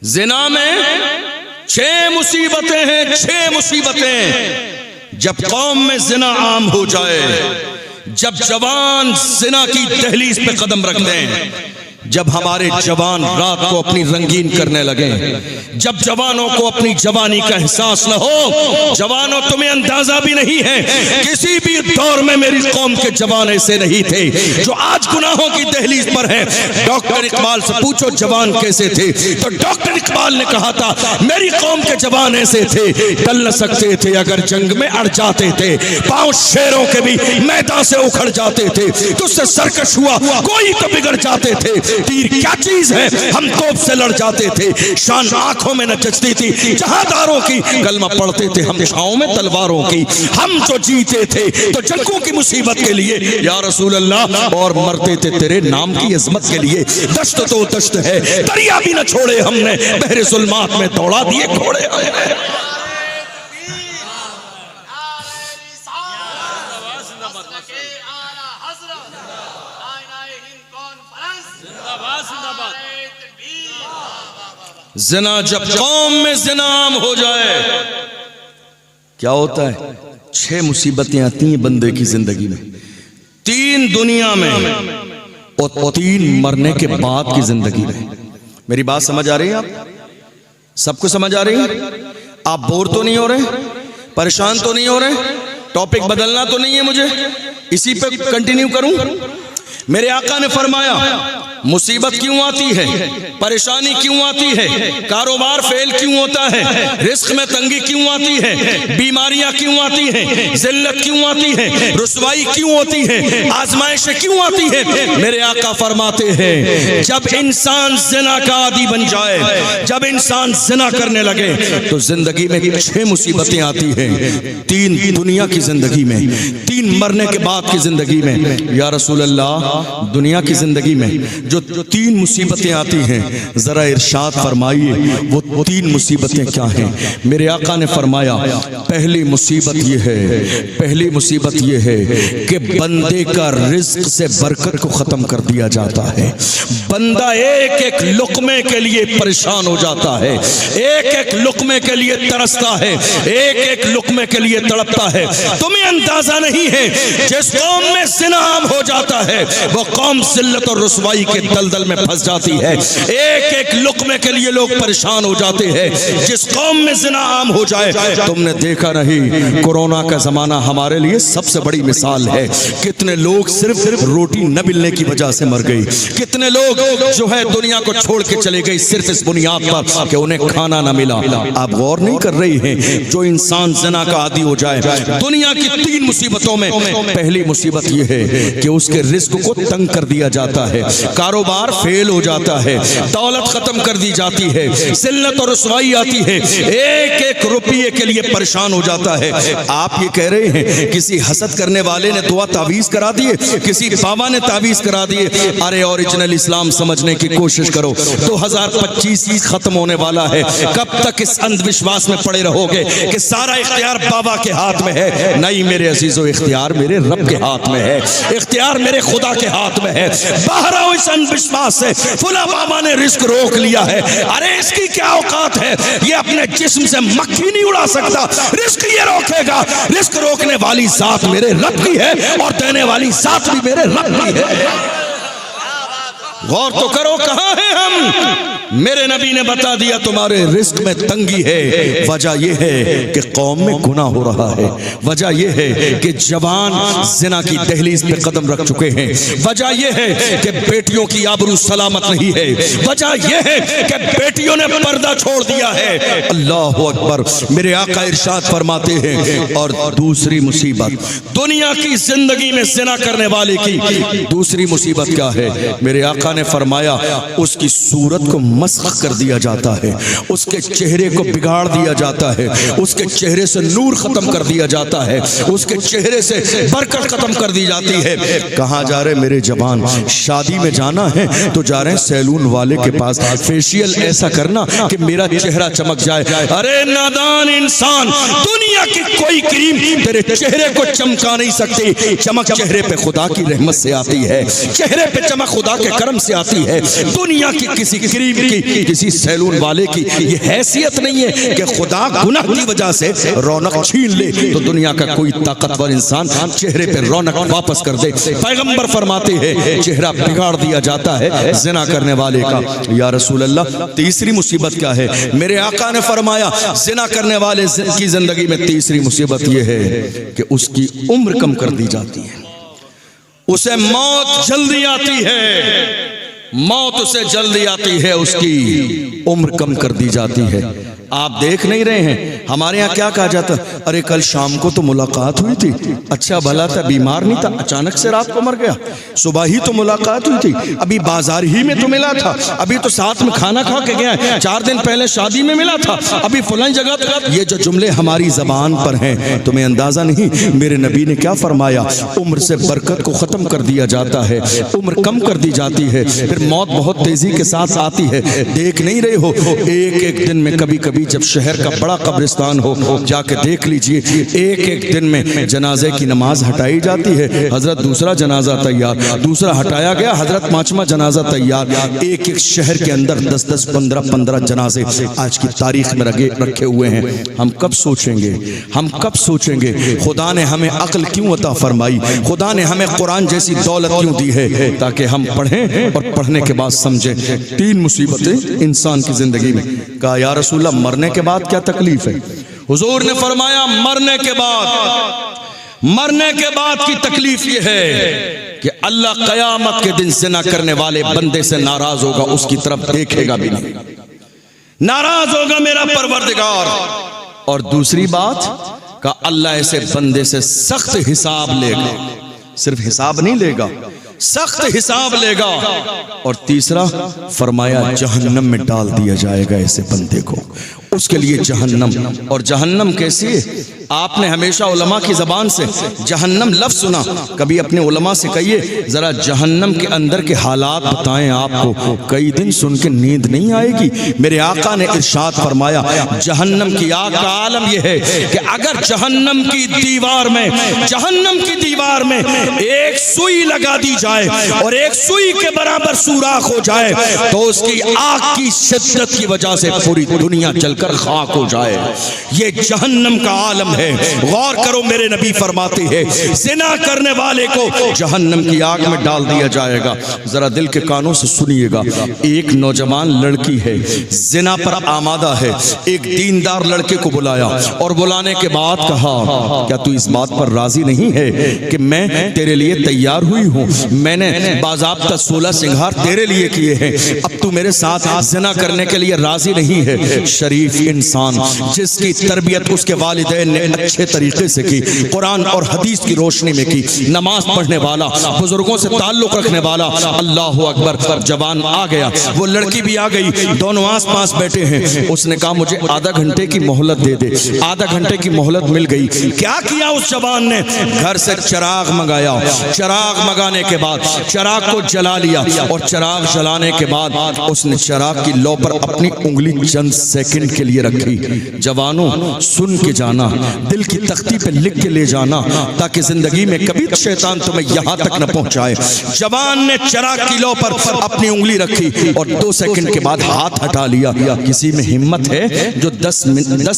زنا میں 6 مصیبتیں ہیں، 6 مصیبتیں۔ جب قوم میں زنا عام ہو جائے، جب جوان زنا کی دہلیز پہ قدم رکھ دیں، جب ہمارے جوان رات کو اپنی رنگین کرنے لگیں، جب جوانوں کو اپنی جوانی کا احساس نہ ہو۔ جوانوں تمہیں اندازہ بھی نہیں ہے کسی بھی دور میں میری قوم کے جوان ایسے نہیں تھے جو آج گناہوں کی دہلیز پر ہیں۔ ڈاکٹر اقبال سے پوچھو جوان کیسے تھے تو ڈاکٹر اقبال نے کہا تھا میری قوم کے جوان ایسے تھے ٹل نہ سکتے تھے اگر جنگ میں اڑ جاتے تھے، پاؤں شیروں کے بھی میدان سے اکھڑ جاتے تھے، تجھ سے سرکش ہوا کوئی تو بگڑ جاتے تھے، تیر کیا چیز ہے ہم توپ سے لڑ جاتے تھے، شان آنکھوں میں نہ جچتی تھی جہاں داروں کی، کلمہ پڑھتے تھے ہم چھاؤں میں تلواروں کی، ہم جو جیتے تھے تو جنگوں کی مصیبت کے لیے یا رسول اللہ، اور مرتے تھے تیرے نام کی عظمت کے لیے۔ دشت تو دشت ہے دریا بھی نہ چھوڑے ہم نے، بحر ظلمات میں دوڑا دیے گھوڑے ہم نے۔ زنا جب قوم میں زنا عام ہو جائے کیا ہوتا ہے؟ 6 مصیبتیں آتی ہیں بندے کی زندگی میں۔ تین دنیا میں اور تین مرنے کے بعد کی زندگی میں. میری بات سمجھ آ رہی ہے؟ آپ سب کو سمجھ آ رہی ہے؟ آپ بور تو نہیں ہو رہے؟ پریشان تو نہیں ہو رہے؟ ٹاپک بدلنا تو نہیں ہے مجھے؟ اسی پہ کنٹینیو کروں؟ میرے آقا نے فرمایا مصیبت کیوں آتی ہے، پریشانی کیوں آتی ہے، کاروبار فیل کیوں ہوتا ہے، رزق میں تنگی کیوں آتی ہے، بیماریاں کیوں آتی ہیں، ذلت کیوں آتی ہے، رسوائی کیوں ہوتی ہے، آزمائشیں کیوں آتی ہے؟ میرے آقا فرماتے ہیں جب انسان زنا کا عادی بن جائے، جب انسان زنا کرنے لگے تو زندگی میں 6 مصیبتیں آتی ہیں. 3 دنیا کی زندگی میں، 3 مرنے کے بعد کی زندگی میں. یا رسول اللہ دنیا کی زندگی میں جو 3 مصیبتیں آتی ہیں ذرا ارشاد فرمائیے وہ 3 مصیبتیں کیا ہیں؟ میرے آقا نے فرمایا پہلی مصیبت یہ ہے کہ بندے کا رزق سے برکت کو ختم کر دیا جاتا ہے. بندہ ایک ایک لقمے کے لیے پریشان ہو جاتا ہے، ایک ایک لقمے کے لیے ترستا ہے، ایک ایک لقمے کے لیے تڑپتا ہے. تمہیں اندازہ نہیں ہے جس قوم میں زنا عام ہو جاتا ہے وہ قوم ذلت اور رسوائی کے دلدل میں پھنس جاتی ہے. ایک ایک لقمے کے لیے لوگ پریشان ہو جاتے ہیں. جس قوم میں زنا عام ہو جائے، تم نے دیکھا نہیں کورونا کا زمانہ ہمارے لیے سب سے بڑی مثال ہے. کتنے لوگ صرف روٹی نہ ملنے کی وجہ سے مر گئی، کتنے لوگ جو ہے دنیا کو چھوڑ کے چلے گئی صرف اس بنیاد پر کہ انہیں کھانا نہ ملا. آپ غور نہیں کر رہی ہیں جو انسان زنا کا عادی ہو جائے دنیا کی 3 مصیبتوں میں پہلی مصیبت یہ ہے کہ اس کے رزق کو تنگ کر دیا جاتا ہے، کاروبار فیل ہو جاتا ہے، دولت ختم کر دی جاتی ہے، ذلت اور رسوائی آتی ہے، ایک ایک روپیے کے لیے پریشان ہو جاتا ہے. آپ یہ کہہ رہے ہیں کسی حسد کرنے والے نے دعا تعویذ کرا دیے، کسی بابا نے تعویذ کرا دیے. ارے اوریجنل اسلام سمجھنے کی کوشش کرو. 2025 ختم ہونے والا ہے. کب تک اس اندھ وشواس میں پڑے رہو گے کہ سارا اختیار بابا کے ہاتھ میں ہے؟ نہیں میرے عزیزو، اختیار میرے رب کے ہاتھ میں ہے، اختیار میرے خدا کے ہاتھ میں ہے. باہر آؤ اس اندھ وشواس سے فلاں بابا نے رزق روک لیا ہے. ارے اس کی کیا اوقات ہے؟ یہ اپنے جسم سے مکھی نہیں اڑا سکتا، رزق یہ روکے گا. رزق روکنے والی ذات میرے رب کی ہے اور دینے والی ذات بھی میرے رب کی ہے. غور تو کرو کہاں ہیں ہم؟ میرے نبی نے بتا دیا تمہارے رزق میں تنگی ہے. وجہ یہ ہے کہ قوم میں گناہ ہو رہا ہے، وجہ یہ ہے کہ جوان زنا کی دہلیز پہ قدم رکھ چکے ہیں، وجہ یہ ہے کہ بیٹیوں کی آبرو سلامت نہیں ہے، وجہ یہ ہے کہ بیٹیوں نے پردہ چھوڑ دیا ہے. اللہ اکبر. میرے آقا ارشاد فرماتے ہیں اور دوسری مصیبت دنیا کی زندگی میں زنا کرنے والے کی دوسری مصیبت کیا ہے؟ میرے آقا نے فرمایا اس کی صورت کو مسخ کر دیا جاتا ہے، اس کے چہرے کو بگاڑ دیا جاتا ہے، اس کے چہرے سے نور ختم کر دیا جاتا ہے، اس کے چہرے سے برکت ختم کر دی جاتی ہے. کہاں جا رہے میرے جوان؟ شادی میں جانا ہے تو جا رہے ہیں سیلون والے کے پاس، فیشیل ایسا کرنا کہ میرا چہرہ چمک جائے. ارے نادان انسان، دنیا کی کوئی کریم تیرے چہرے کو چمکا نہیں سکتی. چمک چہرے پہ خدا کی رحمت سے آتی ہے، چہرے پہ چمک خدا کے کرم سے آتی ہے. دنیا کی کسی کریم کی، کسی سیلون والے کی یہ حیثیت نہیں ہے کہ خدا گناہ کی وجہ سے رونق چھین لے تو دنیا کا کوئی طاقتور انسان چہرے پہ رونق واپس کر دے. پیغمبر فرماتے ہیں چہرہ بگاڑ دیا جاتا ہے زنا کرنے والے کا. یا رسول اللہ تیسری مصیبت کیا ہے؟ میرے آقا نے فرمایا زنا کرنے والے کی زندگی میں تیسری مصیبت یہ ہے کہ اس کی عمر کم کر دی جاتی ہے، اسے موت جلدی آتی ہے، موت اسے جلدی آتی ہے، اس کی عمر کم کر دی جاتی ہے. آپ دیکھ نہیں رہے ہیں ہمارے ہاں کیا کہا جاتا؟ ارے کل شام کو تو ملاقات ہوئی تھی، اچھا بھلا تھا، بیمار نہیں تھا، اچانک سے رات کو مر گیا. صبح ہی تو ملاقات ہوئی تھی، ابھی بازار ہی میں تو ملا تھا، ابھی تو ساتھ میں کھانا کھا کے گیا ہے، 4 دن پہلے شادی میں ملا تھا، ابھی فلاں جگہ. یہ جو جملے ہماری زبان پر ہیں تمہیں اندازہ نہیں میرے نبی نے کیا فرمایا؟ عمر سے برکت کو ختم کر دیا جاتا ہے، عمر کم کر دی جاتی ہے، پھر موت بہت تیزی کے ساتھ آتی ہے. دیکھ نہیں رہے ہو ایک ایک دن میں کبھی کبھی جب شہر کا بڑا قبرستان قبرستان ہو جا کے دیکھ لیجئے، ایک ایک دن میں جنازے کی نماز ہٹائی جاتی ہے، حضرت دوسرا جنازہ تیار، دوسرا ہٹایا گیا، حضرت پانچواں جنازہ تیار۔ ایک ایک شہر کے اندر 10 15 جنازے آج کی تاریخ میں رکھے ہوئے ہیں۔ ہم کب سوچیں گے، ہم کب سوچیں گے خدا نے ہمیں عقل کیوں عطا فرمائی، خدا نے ہمیں قرآن جیسی دولت کیوں دی ہے، تاکہ ہم پڑھیں اور پڑھنے کے بعد سمجھیں۔ 3 مصیبتیں انسان کی زندگی میں۔ کہا یا رسول اللہ مرنے کے بعد کیا تکلیف ہے؟ حضور نے فرمایا مرنے کے بعد کی تکلیف یہ ہے کہ اللہ قیامت کے دن زنا کرنے والے بندے سے ناراض ہوگا، اس کی طرف دیکھے گا بھی نہیں، ناراض ہوگا میرا پروردگار۔ اور دوسری بات کہ اللہ ایسے بندے سے سخت حساب لے گا، صرف حساب نہیں لے گا، سخت حساب لے گا۔ اور تیسرا فرمایا جہنم میں ڈال دیا جائے گا ایسے بندے کو، اس کے لیے جہنم۔ اور جہنم کیسی ہے؟ آپ نے ہمیشہ علماء کی زبان سے جہنم لفظ سنا، کبھی اپنے علماء سے کہیے ذرا جہنم کے اندر کے حالات بتائیں آپ کو، کئی دن سن کے نیند نہیں آئے گی۔ میرے آقا نے ارشاد فرمایا جہنم کی آگ کا عالم یہ ہے کہ اگر جہنم کی دیوار میں ایک سوئی لگا دی جائے اور ایک سوئی کے برابر سوراخ ہو جائے تو اس کی آگ کی شدت کی وجہ سے پوری دنیا جل کر خاک ہو جائے۔ یہ جہنم کا عالم ہے۔ غور کرو، میرے نبی فرماتے ہیں زنا کرنے والے کو جہنم کی آگ میں ڈال دیا جائے گا۔ ذرا دل کے کانوں سے سنیے گا، ایک نوجوان لڑکی ہے، زنا پر آمادہ ہے، ایک دیندار لڑکے کو بلایا اور بلانے کے بعد کہا کیا تو اس بات پر راضی نہیں ہے کہ میں تیرے لیے تیار ہوئی ہوں، میں نے باضابطہ 16 سنگھار تیرے لیے کیے ہیں، اب تو میرے ساتھ زنا کرنے کے لیے راضی نہیں ہے؟ شریف انسان جس کی تربیت اس کے والدین نے اچھے طریقے سے کی، قرآن اور حدیث کی روشنی میں کی، نماز پڑھنے والا، بزرگوں سے تعلق رکھنے والا، اللہ اکبر، جوان آ گیا، وہ لڑکی بھی آ گئی، دونوں آس پاس بیٹھے ہیں۔ اس نے کہا مجھے آدھا گھنٹے کی مہلت دے دے۔ آدھا گھنٹے کی مہلت مل گئی۔ کیا کیا اس جوان نے؟ گھر سے چراغ منگایا، چراغ منگانے کے بعد چراغ کو جلا لیا، اور چراغ جلانے کے بعد اس نے چراغ کی لو پر اپنی انگلی چند سیکنڈ کے لیے رکھی۔ جوانوں سن کے جانا، دل کی تختی پہ لکھ کے لے جانا، تاکہ زندگی میں کبھی شیطان تمہیں یہاں تک نہ پہنچائے۔ جوان نے چراغ کی لو پر اپنی انگلی رکھی اور 2 سیکنڈ کے بعد ہاتھ ہٹا لیا۔ کسی میں ہمت ہے جو 10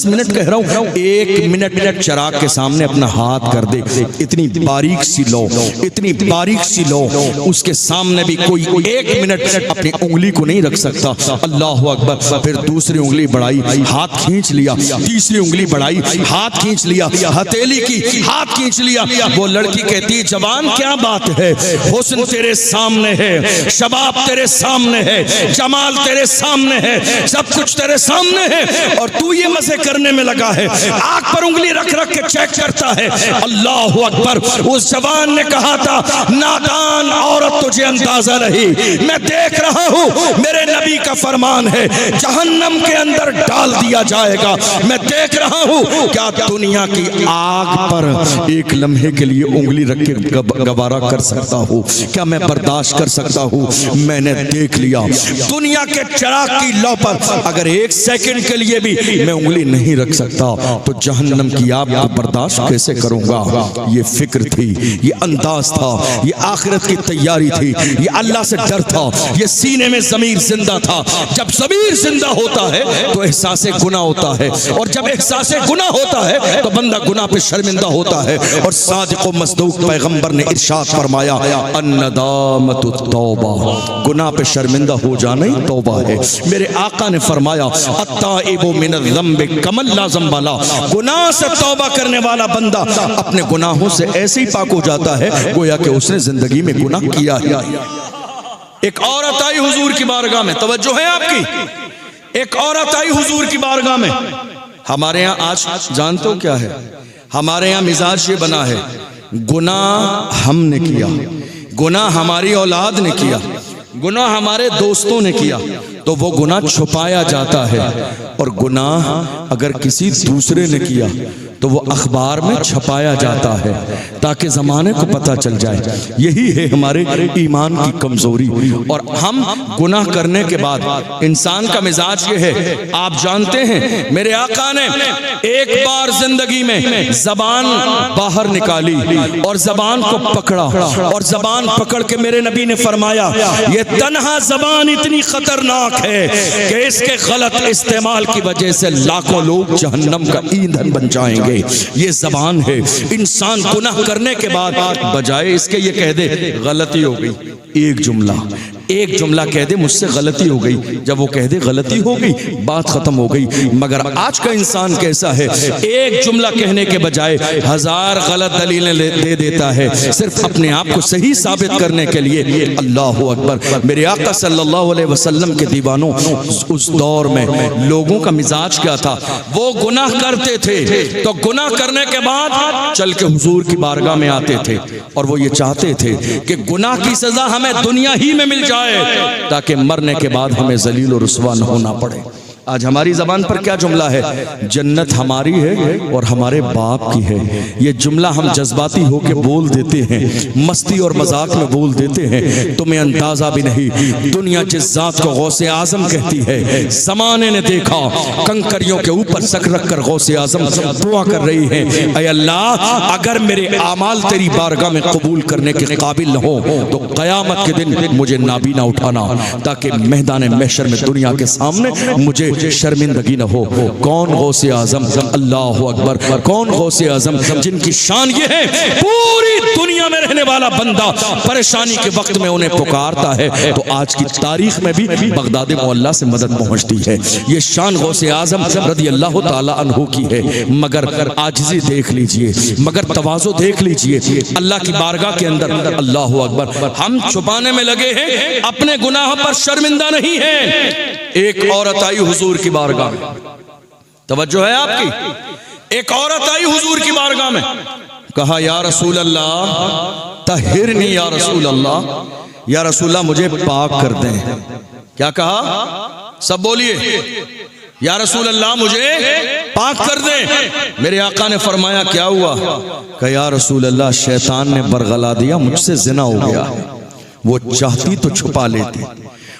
منٹ کہہ رہا ہوں، 1 منٹ چراغ کے سامنے اپنا ہاتھ کر دے؟ اتنی باریک سی لو، اتنی باریک سی لو، اس کے سامنے بھی کوئی 1 منٹ اپنی انگلی کو نہیں رکھ سکتا۔ اللہ اکبر۔ پھر دوسری انگلی بڑھائی، ہاتھ کھینچ لیا، تیسری انگلی بڑھائی، ہاتھ کھینچ لیا، ہتھیلی کی ہاتھ کھینچ لیا۔ وہ لڑکی کہتی ہے جوان کیا بات ہے، حسن تیرے سامنے ہے، شباب تیرے سامنے ہے، جمال تیرے سامنے ہے، سب کچھ تیرے سامنے ہے، اور تو یہ مزے کرنے میں لگا ہے، آنکھ پر انگلی رکھ رکھ کے چیک کرتا ہے۔ اللہ اکبر۔ اس جوان نے کہا تھا نادان عورت تجھے اندازہ نہیں، میں دیکھ رہا ہوں، میرے نبی کا فرمان ہے جہنم کے اندر ڈال دیا جائے گا۔ میں دیکھ رہا ہوں کیا دنیا کی آگ پر ایک لمحے کے لیے انگلی رکھ کے گوارا کر سکتا ہوں؟ کیا میں برداشت کر سکتا ہوں؟ میں نے دیکھ لیا دنیا کے چراغ کی لو پر اگر 1 سیکنڈ کے لیے بھی میں انگلی نہیں رکھ سکتا تو جہنم کی آگ کو برداشت کیسے کروں گا؟ یہ فکر تھی، یہ انداز تھا، یہ آخرت کی تیاری تھی، یہ اللہ سے ڈر تھا، یہ سینے میں ضمیر زندہ تھا۔ جب ضمیر زندہ ہوتا ہے تو احساس گناہ ہوتا ہے، اور جب احساس گناہ ہوتا ہے تو بندہ گناہ پہ شرمندہ ہوتا ہے۔ اور صادق و مصدوق پیغمبر نے ارشاد فرمایا الندامۃ التوبہ، گناہ پہ شرمندہ ہو جانا ہی توبہ ہے۔ میرے آقا نے فرمایا التائب من الذنب کمن لا ذنب لہ، گناہ سے توبہ کرنے والا بندہ اپنے گناہوں سے ایسے ہی پاک ہو جاتا ہے گویا کہ اس نے زندگی میں گناہ کیا ہے۔ ایک عورت آئی حضور کی بارگاہ میں، توجہ ہے آپ کی، ایک عورت آئی حضور کی بارگاہ میں۔ ہمارے یہاں آج جانتے ہو کیا ہے؟ ہمارے یہاں مزاج یہ بنا ہے گناہ ہم نے کیا، گناہ ہماری اولاد نے کیا، گناہ ہمارے دوستوں نے کیا، تو وہ گناہ چھپایا جاتا ہے، اور گناہ اگر کسی دوسرے نے کیا تو وہ اخبار میں چھپایا جاتا ہے تاکہ زمانے کو پتہ چل جائے۔ یہی ہے ہمارے ایمان کی کمزوری۔ اور ہم گناہ کرنے کے بعد انسان کا مزاج یہ ہے، آپ جانتے ہیں میرے آقا نے ایک بار زندگی میں زبان باہر نکالی اور زبان کو پکڑا، اور زبان پکڑ کے میرے نبی نے فرمایا یہ تنہا زبان اتنی خطرناک ہے کہ اس کے غلط استعمال کی وجہ سے لاکھوں لوگ جہنم کا ایندھن بن جائیں گے۔ یہ زبان ہے۔ انسان گناہ کرنے کے بعد بجائے اس کے یہ کہہ دے غلطی ہو گئی، ایک جملہ کہہ دے مجھ سے غلطی ہو گئی، جب وہ کہہ دے غلطی ہو گئی بات ختم ہو گئی۔ مگر آج کا انسان کیسا ہے، ایک جملہ کہنے کے بجائے ہزار غلط دلیلیں دے دیتا ہے صرف اپنے آپ کو صحیح ثابت کرنے کے لیے۔ اللہ اکبر۔ میرے آقا صلی اللہ علیہ وسلم کے دیوانوں، اس دور میں لوگوں کا مزاج کیا تھا، وہ گناہ کرتے تھے تو گناہ کرنے کے بعد چل کے حضور کی بارگاہ میں آتے تھے، اور وہ یہ چاہتے تھے کہ گناہ کی سزا ہمیں دنیا ہی میں مل جائے تاکہ مرنے کے بعد ہمیں ذلیل و رسوا نہ ہونا پڑے۔ آج ہماری زبان پر کیا جملہ ہے، جنت ہماری ہے اور ہمارے باپ کی ہے۔ یہ جملہ ہم جذباتی ہو کے بول دیتے ہیں، مستی اور مذاق میں بول دیتے ہیں، تمہیں اندازہ بھی نہیں دنیا جس ذات کو غوث اعظم کہتی ہے، زمانے نے دیکھا کنکریوں کے اوپر سر رکھ کر غوث اعظم دعا کر رہی ہے، اے اللہ اگر میرے اعمال تیری بارگاہ میں قبول کرنے کے قابل نہ ہو تو قیامت کے دن مجھے نابینا اٹھانا تاکہ میدان محشر میں دنیا کے سامنے مجھے شرمندگی نہ ہو۔ کون غوث اعظم؟ اللہ اکبر۔ کون غوث اعظم جن کی شان یہ ہے پوری دنیا میں رہنے والا بندہ پریشانی کے وقت میں انہیں پکارتا ہے تو آج کی تاریخ میں بھی بغداد معلیٰ سے مدد پہنچتی ہے۔ یہ شان غوث اعظم رضی اللہ تعالی عنہ کی ہے۔ مگر عاجزی دیکھ لیجئے، مگر تواضع دیکھ لیجئے اللہ کی بارگاہ کے اندر۔ اللہ اکبر۔ ہم چھپانے میں لگے ہیں، اپنے گناہ پر شرمندہ نہیں ہیں۔ ایک عورت آئی حضور کی بارگاہ میں، توجہ ہے آپ کی، ایک عورت آئی حضور کی بارگاہ میں، کہا یا رسول اللہ طہرنی، یا رسول اللہ، یا رسول اللہ مجھے پاک کر دیں۔ کیا کہا؟ سب بولیے، یا رسول اللہ مجھے پاک کر دیں۔ میرے آقا نے فرمایا کیا ہوا؟ کہ یا رسول اللہ شیطان نے برگلا دیا، مجھ سے زنا ہو گیا۔ وہ چاہتی تو چھپا لیتی،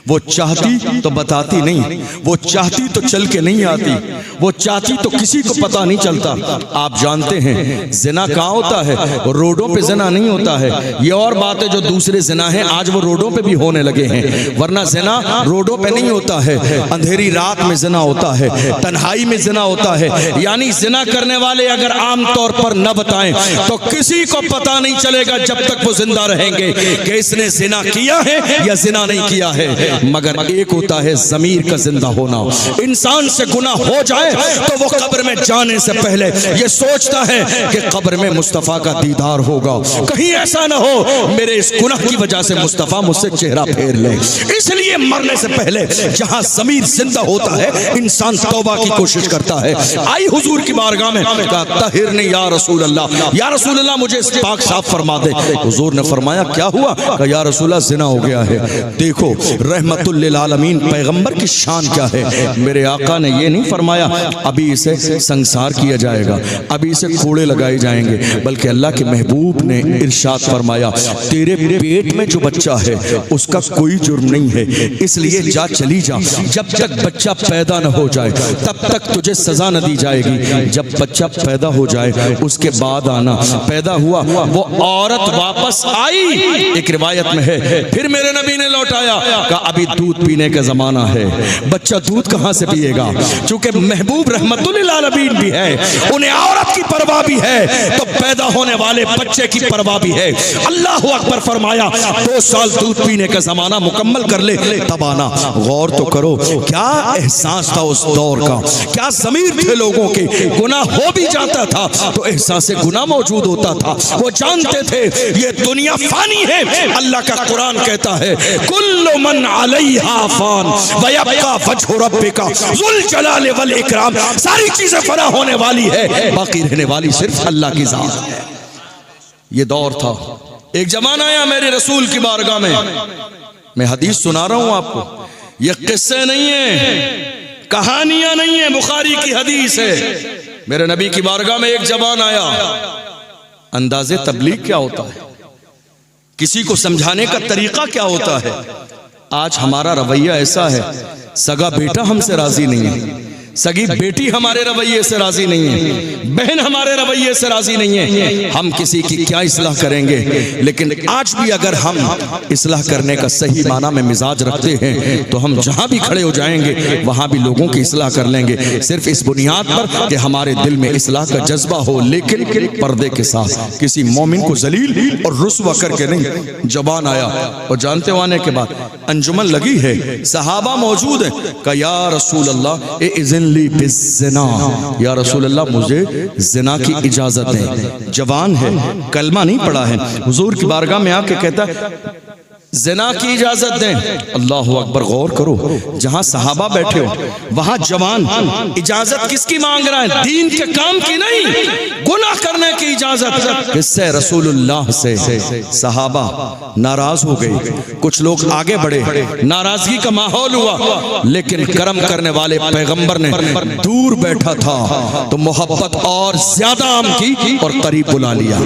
وہ چاہتی تو بتاتی نہیں، وہ چاہتی تو چل کے نہیں آتی، وہ چاہتی تو کسی کو پتہ نہیں چلتا۔ آپ جانتے ہیں زنا کہاں ہوتا ہے؟ روڈوں پہ زنا نہیں ہوتا ہے۔ یہ اور بات ہے جو دوسرے زنا ہیں آج وہ روڈوں پہ بھی ہونے لگے ہیں، ورنہ زنا روڈوں پہ نہیں ہوتا ہے، اندھیری رات میں زنا ہوتا ہے، تنہائی میں زنا ہوتا ہے۔ یعنی زنا کرنے والے اگر عام طور پر نہ بتائیں تو کسی کو پتہ نہیں چلے گا جب تک وہ زندہ رہیں گے کہ اس نے زنا کیا ہے یا زنا نہیں کیا ہے۔ مگر ایک ہوتا ہے ضمیر کا زندہ ہونا۔ انسان سے گناہ ہو جائے تو وہ قبر میں جانے سے پہلے یہ سوچتا ہے کہ قبر میں مصطفیٰ کا دیدار ہوگا، کہیں ایسا نہ ہو میرے اس گناہ کی وجہ سے مصطفیٰ مجھ سے چہرہ پھیر لے۔ اس لیے مرنے سے پہلے جہاں ضمیر زندہ ہوتا ہے انسان توبہ کی کوشش کرتا ہے۔ آئی حضور کی بارگاہ میں، کہا طہرنی یا رسول اللہ، یا رسول اللہ مجھے اس پاک صاف فرما دے۔ حضور نے فرمایا کیا ہوا؟ کہا یا رسول اللہ زنا ہو گیا ہے۔ دیکھو رحمت للعالمین پیغمبر کی شان کیا ہے۔ میرے آقا نے یہ نہیں فرمایا ابھی اسے سنسار کیا جائے گا، ابھی اسے کوڑے لگائے جائیں گے، بلکہ اللہ کے محبوب نے ارشاد فرمایا تیرے پیٹ میں جو بچہ ہے اس کا کوئی جرم نہیں ہے، اس لیے جا چلی جا، جب تک بچہ پیدا نہ ہو جائے تب تک تجھے سزا نہ دی جائے گی، جب بچہ پیدا ہو جائے اس کے بعد آنا۔ پیدا ہوا، وہ عورت واپس آئی، ایک روایت میں ہے پھر میرے نبی نے لوٹایا، کہا ابھی دودھ پینے کا زمانہ ہے، بچہ دودھ کہاں سے پیے گا؟ چونکہ محبوب رحمت للعالمین بھی ہے، انہیں عورت کی پرواہ بھی ہے تو پیدا ہونے والے بچے کی پرواہ بھی ہے۔ اللہ اکبر فرمایا 2 سال دودھ پینے کا زمانہ مکمل کر لے تب آنا۔ غور تو کرو کیا احساس تھا اس دور کا، کیا ضمیر تھے لوگوں کے۔ گناہ ہو بھی جاتا تھا تو احساس گناہ موجود ہوتا تھا، وہ جانتے تھے یہ دنیا فانی ہے۔ اللہ کا قرآن کہتا ہے کل من علیہا فان ویبقى وجہ ربک ذو الجلال والاکرام، ساری چیزیں فنا ہونے والی ہے، باقی رہنے والی صرف اللہ کی ذات ہے۔ یہ دور تھا، ایک زمانہ آیا میرے رسول کی بارگاہ میں حدیث سنا رہا ہوں آپ کو، یہ قصے نہیں ہیں، کہانیاں نہیں ہیں، بخاری کی حدیث ہے۔ میرے نبی کی بارگاہ میں ایک جوان آیا. انداز تبلیغ کیا ہوتا ہے, کسی کو سمجھانے کا طریقہ کیا ہوتا ہے. آج ہمارا رویہ ایسا ہے, سگا بیٹا ہم سے راضی نہیں ہے, سگی بیٹی ہمارے رویے سے راضی نہیں ہے, بہن ہمارے رویے سے راضی نہیں ہے. ہم کسی کی کیا اصلاح کریں گے؟ لیکن آج بھی اگر ہم اصلاح کرنے کا صحیح معنی میں مزاج رکھتے ہیں تو ہم جہاں بھی کھڑے ہو جائیں گے وہاں بھی لوگوں کی اصلاح کر لیں گے, صرف اس بنیاد پر کہ ہمارے دل میں اصلاح کا جذبہ ہو, لیکن پردے کے ساتھ, کسی مومن کو ذلیل اور رسوا کر کے نہیں. جوان آیا اور جانتے ہو آنے کے بعد انجمن لگی ہے, صحابہ موجود ہیں, کہ یا رسول اللہ اذن لی بالزنا, یا رسول اللہ مجھے زنا کی اجازت دیں. جوان ہے, کلمہ نہیں پڑھا ہے, حضور کی بارگاہ میں آ کے کہتا ہے زنا کی اجازت دیں. اللہ اکبر, غور کرو, جہاں صحابہ بیٹھے ہو وہاں جوان اجازت کس کی مانگ رہا ہے؟ دین کے کام کی نہیں, گناہ کرنے کی اجازت. کس سے؟ رسول اللہ سے. صحابہ ناراض ہو گئے, کچھ لوگ آگے بڑھے, ناراضگی کا ماحول ہوا, لیکن کرم کرنے والے پیغمبر نے دور بیٹھا تھا تو محبت اور زیادہ عام کی اور قریب بلا لیا.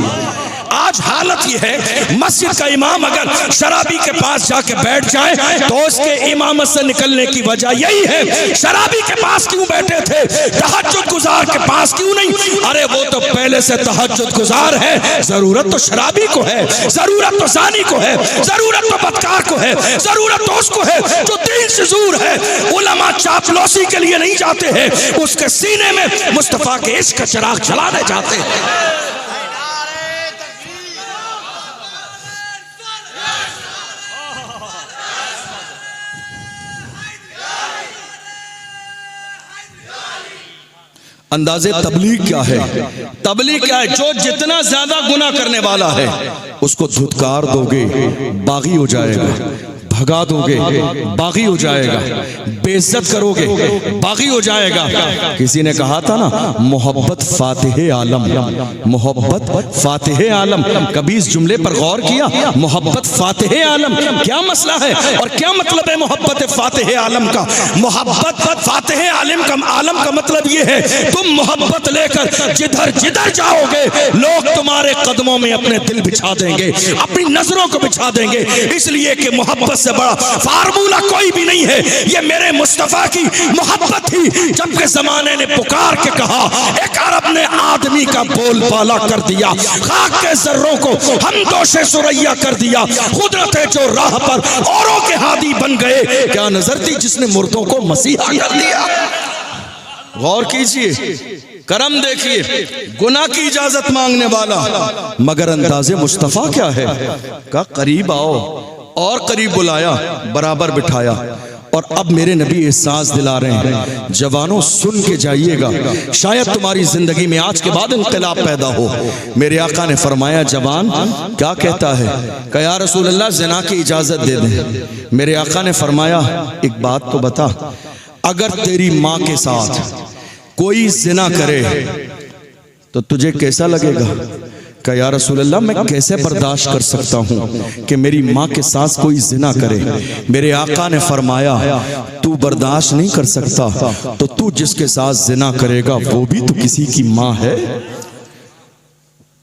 آج حالت یہ ہے, مسجد کا امام اگر شرابی کے پاس جا کے بیٹھ جائے تو اس کے امامت سے نکلنے کی وجہ یہی ہے, شرابی کے پاس کیوں بیٹھے تھے, تہجد گزار کے پاس کیوں نہیں؟ ارے وہ تو پہلے سے تہجد گزار ہے, ضرورت تو شرابی کو ہے, ضرورت تو زانی کو ہے, ضرورت تو بدکار کو ہے, ضرورت تو اس کو ہے جو دین سے دور ہے. علماء چاپلوسی کے لیے نہیں جاتے ہیں, اس کے سینے میں مصطفیٰ کے عشق کا چراغ جلانے جاتے ہیں. انداز تبلیغ کیا ہے؟ تبلیغ کیا ہے؟ جو جتنا زیادہ گناہ کرنے والا ہے اس کو دھتکار دو گے باغی ہو جائے گا, بھگا دو گے باغی ہو جائے گا, بے عزت کرو گے باغی ہو جائے گا. کسی نے کہا تھا نا محبت فاتح عالم, محبت فاتح عالم. کبھی اس جملے پر غور کیا؟ محبت فاتح عالم کیا مسئلہ ہے اور کیا مطلب ہے محبت فاتح عالم کا؟ محبت فاتح عالم کا مطلب یہ ہے تم محبت لے کر جدھر جدھر جاؤ گے لوگ تمہارے قدموں میں اپنے دل بچھا دیں گے, اپنی نظروں کو بچھا دیں گے, اس لیے کہ محبت سے بڑا فارمولہ کوئی بھی نہیں ہے. یہ میرے مصطفیٰ کی محبت تھی. جب کہ زمانے نے پکار کے کہا, ایک عرب نے آدمی کا بول بالا کر دیا, خاک کے ذروں کو ہم دوش سریا کر دیا, قدرت جو راہ پر اوروں کے ہادی بن گئے. کیا نظر تھی جس نے مردوں کو مسیحا کر دیا؟ غور کیجئے, کرم دیکھیے, گناہ کی اجازت مانگنے والا, مگر انداز مصطفیٰ کیا ہے؟ کہا قریب آؤ, اور قریب بلایا, برابر بٹھایا. اور اب میرے نبی احساس دلا رہے ہیں, جوانوں سن کے جائیے گا, شاید تمہاری زندگی میں آج کے بعد انقلاب پیدا ہو. میرے آقا نے فرمایا جوان کیا کہتا ہے؟ کہ یا رسول اللہ زنا کی اجازت دے دیں. میرے آقا نے فرمایا ایک بات تو بتا, اگر تیری ماں کے ساتھ کوئی زنا کرے تو تجھے کیسا لگے گا؟ کہ یا رسول اللہ میں کیسے برداشت کر سکتا ہوں کہ میری ماں کے ساتھ کوئی زنا کرے. میرے آقا نے فرمایا تو برداشت نہیں کر سکتا تو تو جس کے ساتھ زنا کرے گا وہ بھی تو کسی کی ماں ہے.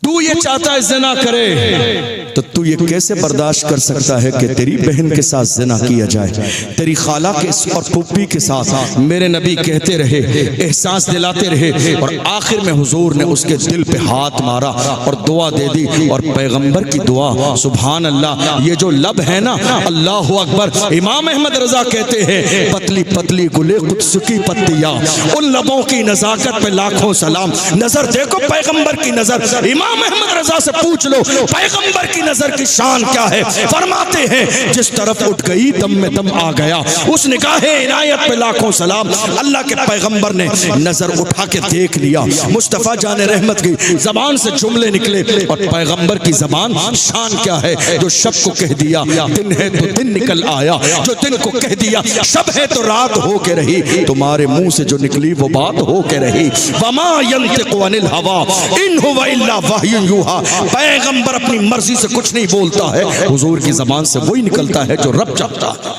تو یہ چاہتا ہے زنا کرے تو تو یہ کیسے برداشت کر سکتا ہے کہ تیری بہن کے ساتھ زنا کیا جائے, تیری خالہ کے اور پھوپھی کے ساتھ؟ میرے نبی کہتے رہے, احساس دلاتے رہے, اور آخر میں حضور نے اس کے دل پہ ہاتھ مارا اور دعا دے دی. اور پیغمبر کی دعا, سبحان اللہ, یہ جو لب ہے نا, اللہ اکبر. امام احمد رضا کہتے ہیں پتلی پتلی گلے قدس کی پتیاں, ان لبوں کی نزاکت پہ لاکھوں سلام. نظر دیکھو پیغمبر کی نظر, امام احمد رضا سے پوچھ لو پیغمبر کی نظر کی شان کیا ہے. فرماتے ہیں جس طرف اٹھ گئی دم میں دم آ گیا, اس نگاہ عنایت پہ لاکھوں سلام. اللہ کے پیغمبر نے نظر اٹھا کے دیکھ لیا, مصطفیٰ جان رحمت کی زبان سے جملے نکلے, اور پیغمبر کی زبان شان کیا ہے, جو شب کو کہہ دیا دن ہے تو دن نکل آیا, جو دن کو کہہ دیا شب ہے تو رات ہو کے رہی, تمہارے منہ سے جو نکلی وہ بات ہو کے رہی. وما ينطق عن الهوى ان هو الا وحی یوحى. پیغمبر اپنی مرضی سے کچھ نہیں بولتا ہے, حضور کی زبان سے وہی نکلتا ہے جو رب چاہتا ہے.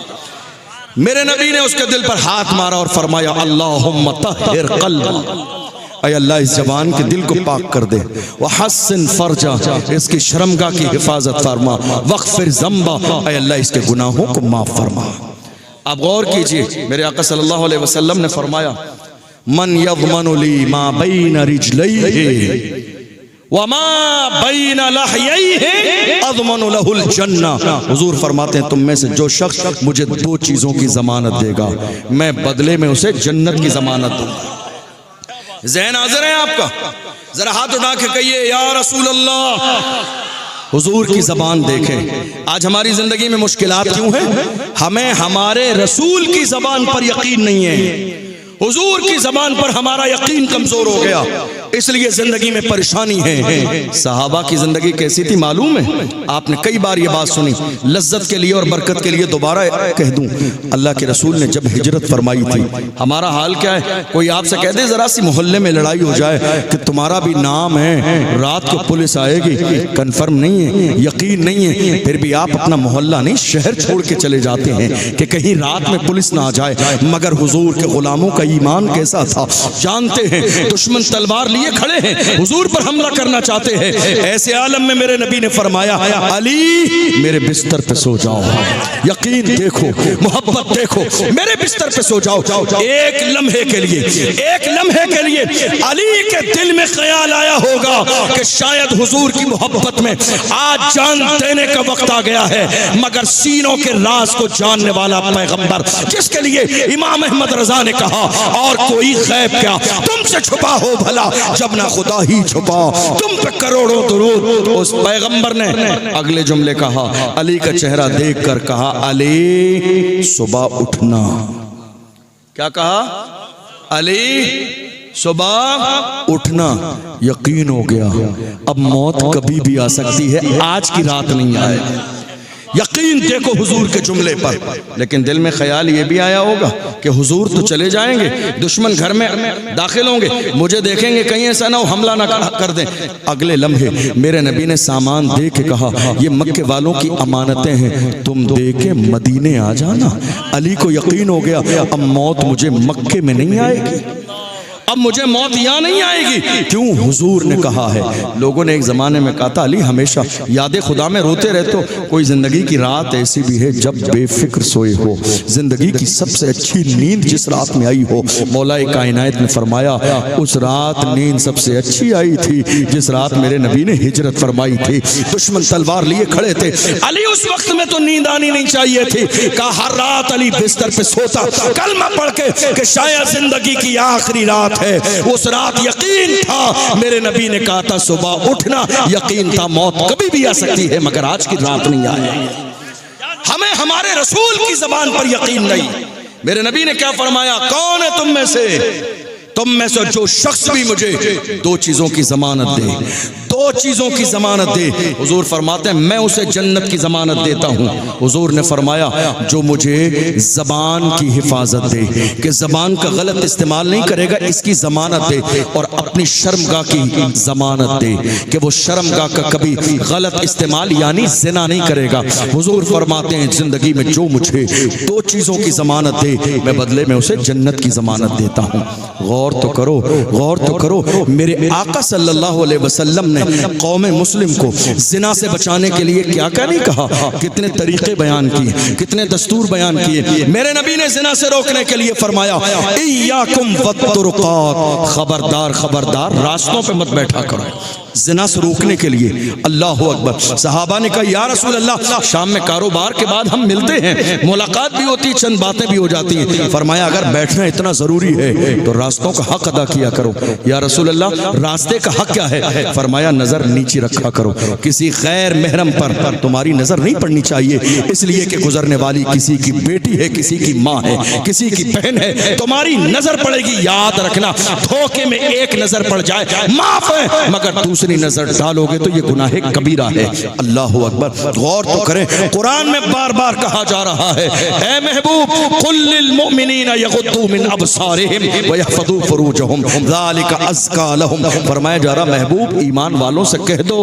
میرے نبی نے اس کے دل پر ہاتھ مارا اور فرمایا اللہم طہر قلبا, اے اللہ اس جوان کے دل کو پاک کر دے، وحسن فرجا، اس کی شرمگاہ کی حفاظت فرما، واغفر ذنبا، اے اللہ اس کے گناہوں کو معاف فرما۔ آپ غور کیجئے، میرے آقا صلی اللہ علیہ وسلم نے فرمایا من یضمن لی ما بین رجلیہ وما بین لحییہ اضمن لہ الجنہ۔ حضور فرماتے ہیں تم میں سے جو شخص مجھے دو چیزوں کی ضمانت دے گا میں بدلے میں اسے جنت کی ضمانت دوں گا۔ ذہن حاضر ہے آپ کا؟ ذرا ہاتھ اٹھا کے کہیے یا رسول اللہ۔ حضور کی زبان دیکھیں، آج ہماری زندگی میں مشکلات کیوں ہیں؟ ہمیں ہمارے رسول کی زبان پر یقین نہیں ہے، حضور کی زبان پر ہمارا یقین کمزور ہو گیا، اس لیے زندگی میں پریشانی ہے۔ صحابہ کی زندگی کیسی تھی معلوم ہے؟ آپ نے کئی بار یہ بات سنی، لذت کے لیے اور برکت کے لیے دوبارہ کہہ دوں، اللہ کے رسول نے جب ہجرت فرمائی تھی، ہمارا حال کیا ہے؟ کوئی آپ سے کہہ دے ذرا سی محلے میں لڑائی ہو جائے کہ تمہارا بھی نام ہے، رات کو پولیس آئے گی، کنفرم نہیں ہے، یقین نہیں ہے، پھر بھی آپ اپنا محلہ نہیں شہر چھوڑ کے چلے جاتے ہیں کہ کہیں رات میں پولیس نہ آ جائے۔ مگر حضور کے غلاموں کا ایمان کیسا تھا جانتے ہیں، دشمن تلوار لیے کھڑے ہیں، حضور پر حملہ کرنا چاہتے ہیں، ایسے عالم میں میرے نبی نے فرمایا علی میرے بستر پہ سو جاؤ، یقین دیکھو، محبت دیکھو، میرے بستر پہ سو جاؤ۔ ایک لمحے کے لیے علی کے دل میں خیال آیا ہوگا کہ شاید حضور کی محبت میں آج جان دینے کا وقت آ گیا ہے، مگر سینوں کے راز کو جاننے والا پیغمبر جس کے لیے امام احمد رضا نے کہا اور کوئی غیب کیا تم سے چھپا ہو بھلا جب نہ خدا ہی چھپا، تم پہ کروڑوں درود۔ اس پیغمبر نے اگلے جملے کہا، علی کا چہرہ دیکھ کر کہا علی صبح اٹھنا۔ کیا کہا؟ علی صبح اٹھنا۔ یقین ہو گیا اب موت کبھی بھی آ سکتی ہے، آج کی رات نہیں آئے۔ یقین دیکھو حضور کے جملے پر، لیکن دل میں خیال یہ بھی آیا ہوگا کہ حضور تو چلے جائیں گے، دشمن گھر میں داخل ہوں گے، مجھے دیکھیں گے، کہیں ایسا نہ ہو حملہ نہ کر دیں۔ اگلے لمحے میرے نبی نے سامان دے کے کہا یہ مکے والوں کی امانتیں ہیں، تم دے کے مدینے آ جانا۔ علی کو یقین ہو گیا اب موت مجھے مکے میں نہیں آئے گی، اب مجھے موت یہاں نہیں آئے گی۔ کیوں؟ حضور نے کہا ہے۔ لوگوں نے ایک زمانے میں کہا تھا علی ہمیشہ یاد خدا میں روتے رہتے ہو، کوئی زندگی کی رات ایسی بھی ہے جب بے فکر سوئے ہو، زندگی کی سب سے اچھی نیند جس رات میں آئی ہو، مولا کائنات نے فرمایا اس رات نیند سب سے اچھی آئی تھی جس رات میرے نبی نے ہجرت فرمائی تھی، دشمن تلوار لیے کھڑے تھے، علی اس وقت میں تو نیند آنی نہیں چاہیے تھی، کہا ہر رات علی بستر پہ سوتا کلمہ پڑھ کے کہ شاید زندگی کی آخری رات ہے۔ اس رات یقین تھا، میرے نبی نے کہا تھا صبح اٹھنا، یقین تھا موت کبھی بھی آ سکتی ہے مگر آج کی رات نہیں آئے۔ ہمیں ہمارے رسول کی زبان پر یقین نہیں۔ میرے نبی نے کیا فرمایا؟ کون ہے تم میں سے جو شخص بھی مجھے دو چیزوں کی ضمانت دے، دو چیزوں کی ضمانت دے، حضور فرماتے ہیں میں اسے جنت کی ضمانت دیتا ہوں۔ حضور نے فرمایا جو مجھے زبان کی حفاظت دے کہ زبان کا غلط استعمال نہیں کرے گا اس کی ضمانت دے، اور اپنی شرمگاہ کی ضمانت دے کہ وہ شرمگاہ کا کبھی غلط استعمال یعنی زنا نہیں کرے گا۔ حضور فرماتے ہیں زندگی میں جو مجھے دو چیزوں کی ضمانت دے میں بدلے میں اسے جنت کی ضمانت دیتا ہوں۔ غور تو کرو میرے آقا صلی اللہ علیہ وسلم نے قوم مسلم کو زنا سے بچانے کے لیے کیا نہیں کہا، کتنے طریقے بیان کیے، کتنے دستور بیان کیے۔ میرے نبی نے زنا سے روکنے کے لیے فرمایا ایاکم والطرقات، خبردار راستوں پہ مت بیٹھا کرو، زنا سے روکنے کے لیے۔ اللہ اکبر۔ صحابہ نے کہا یا رسول اللہ شام میں کاروبار کے بعد ہم ملتے ہیں، ملاقات بھی ہوتی ہے، چند باتیں بھی ہو جاتی ہیں۔ فرمایا اگر بیٹھنا اتنا ضروری ہے تو راستوں کا حق ادا کیا کرو۔ یا رسول اللہ راستے کا حق کیا ہے؟ فرمایا نظر نیچی رکھا کرو، کسی غیر محرم پر تمہاری نظر نہیں پڑنی چاہیے، اس لیے کہ گزرنے والی کسی کی بیٹی ہے، کسی کی ماں ہے، کسی کی بہن ہے، تمہاری نظر پڑے گی، یاد رکھنا دھوکے میں ایک نظر پڑ جائے معاف ہے، مگر دوسری نظر ڈالو گے تو یہ گناہ کبیرہ ہے۔ اللہ اکبر۔ غور تو کریں، قرآن میں بار بار کہا جا رہا ہے اے محبوب قل للمؤمنین یغضوا من ابصارهم ويحفظوا فروجهم ذلك ازکى لهم، فرمایا جا رہا محبوب ایمان والوں سے کہہ دو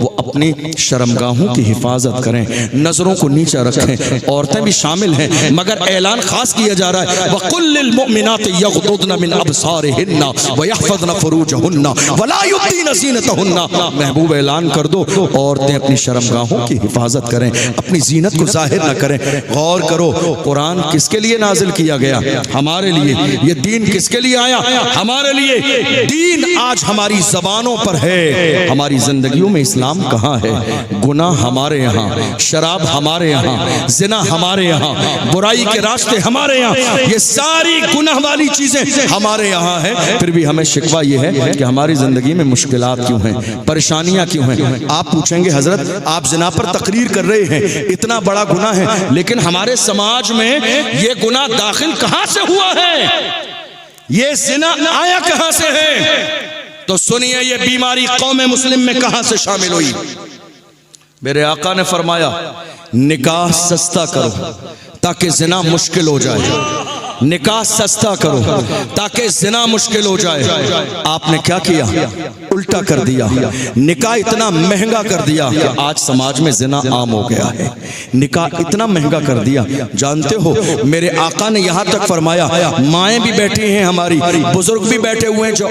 وہ اپنی شرمگاہوں کی حفاظت کریں، نظروں کو نیچا رکھیں، عورتیں بھی شامل ہیں مگر اعلان خاص کیا جا رہا ہے وَقُلْ لِلْمُؤْمِنَاتِ يَغْضُضْنَ مِنْ أَبْصَارِهِنَّ وَيَحْفَظْنَ فُرُوجَهُنَّ وَلَا يُبْدِينَ زِينَتَهُنَّ، محبوب اعلان کر دو عورتیں اپنی شرمگاہوں کی حفاظت کریں، اپنی زینت کو ظاہر نہ کریں۔ غور کرو قرآن کس کے لیے نازل کیا گیا؟ ہمارے لیے۔ یہ دین کس کے لیے آیا؟ ہمارے لیے۔ دین آج ہماری زبانوں پر ہے، ہماری زندگیوں میں اسلام کہاں ہے؟ گناہ ہمارے یہاں، شراب ہمارے یہاں، زنا ہمارے یہاں، برائی کے راستے ہمارے یہاں، یہ ساری گناہ والی چیزیں ہمارے یہاں ہیں۔ پھر بھی ہمیں شکوہ یہ ہے کہ ہماری زندگی میں مشکلات کیوں ہیں، پریشانیاں کیوں ہیں؟ آپ پوچھیں گے حضرت آپ زنا پر تقریر کر رہے ہیں، اتنا بڑا گناہ ہے، لیکن ہمارے سماج میں یہ گناہ داخل کہاں سے ہوا ہے؟ یہ زنا آیا کہاں سے ہے؟ تو سنیے یہ بیماری قوم مسلم میں کہاں سے شامل ہوئی؟ میرے آقا نے فرمایا نکاح سستا کرو تاکہ زنا مشکل ہو جائے، نکاح سستا کرو تاکہ زنا مشکل ہو جائے۔ آپ نے کیا کیا؟ الٹا کر دیا، نکاح اتنا مہنگا کر دیا کہ آج سماج میں زنا عام ہو گیا ہے۔ نکاح اتنا مہنگا کر دیا، جانتے ہو میرے آقا نے یہاں تک فرمایا، مائیں بھی بیٹھی ہیں ہماری، بزرگ بھی بیٹھے ہوئے ہیں جو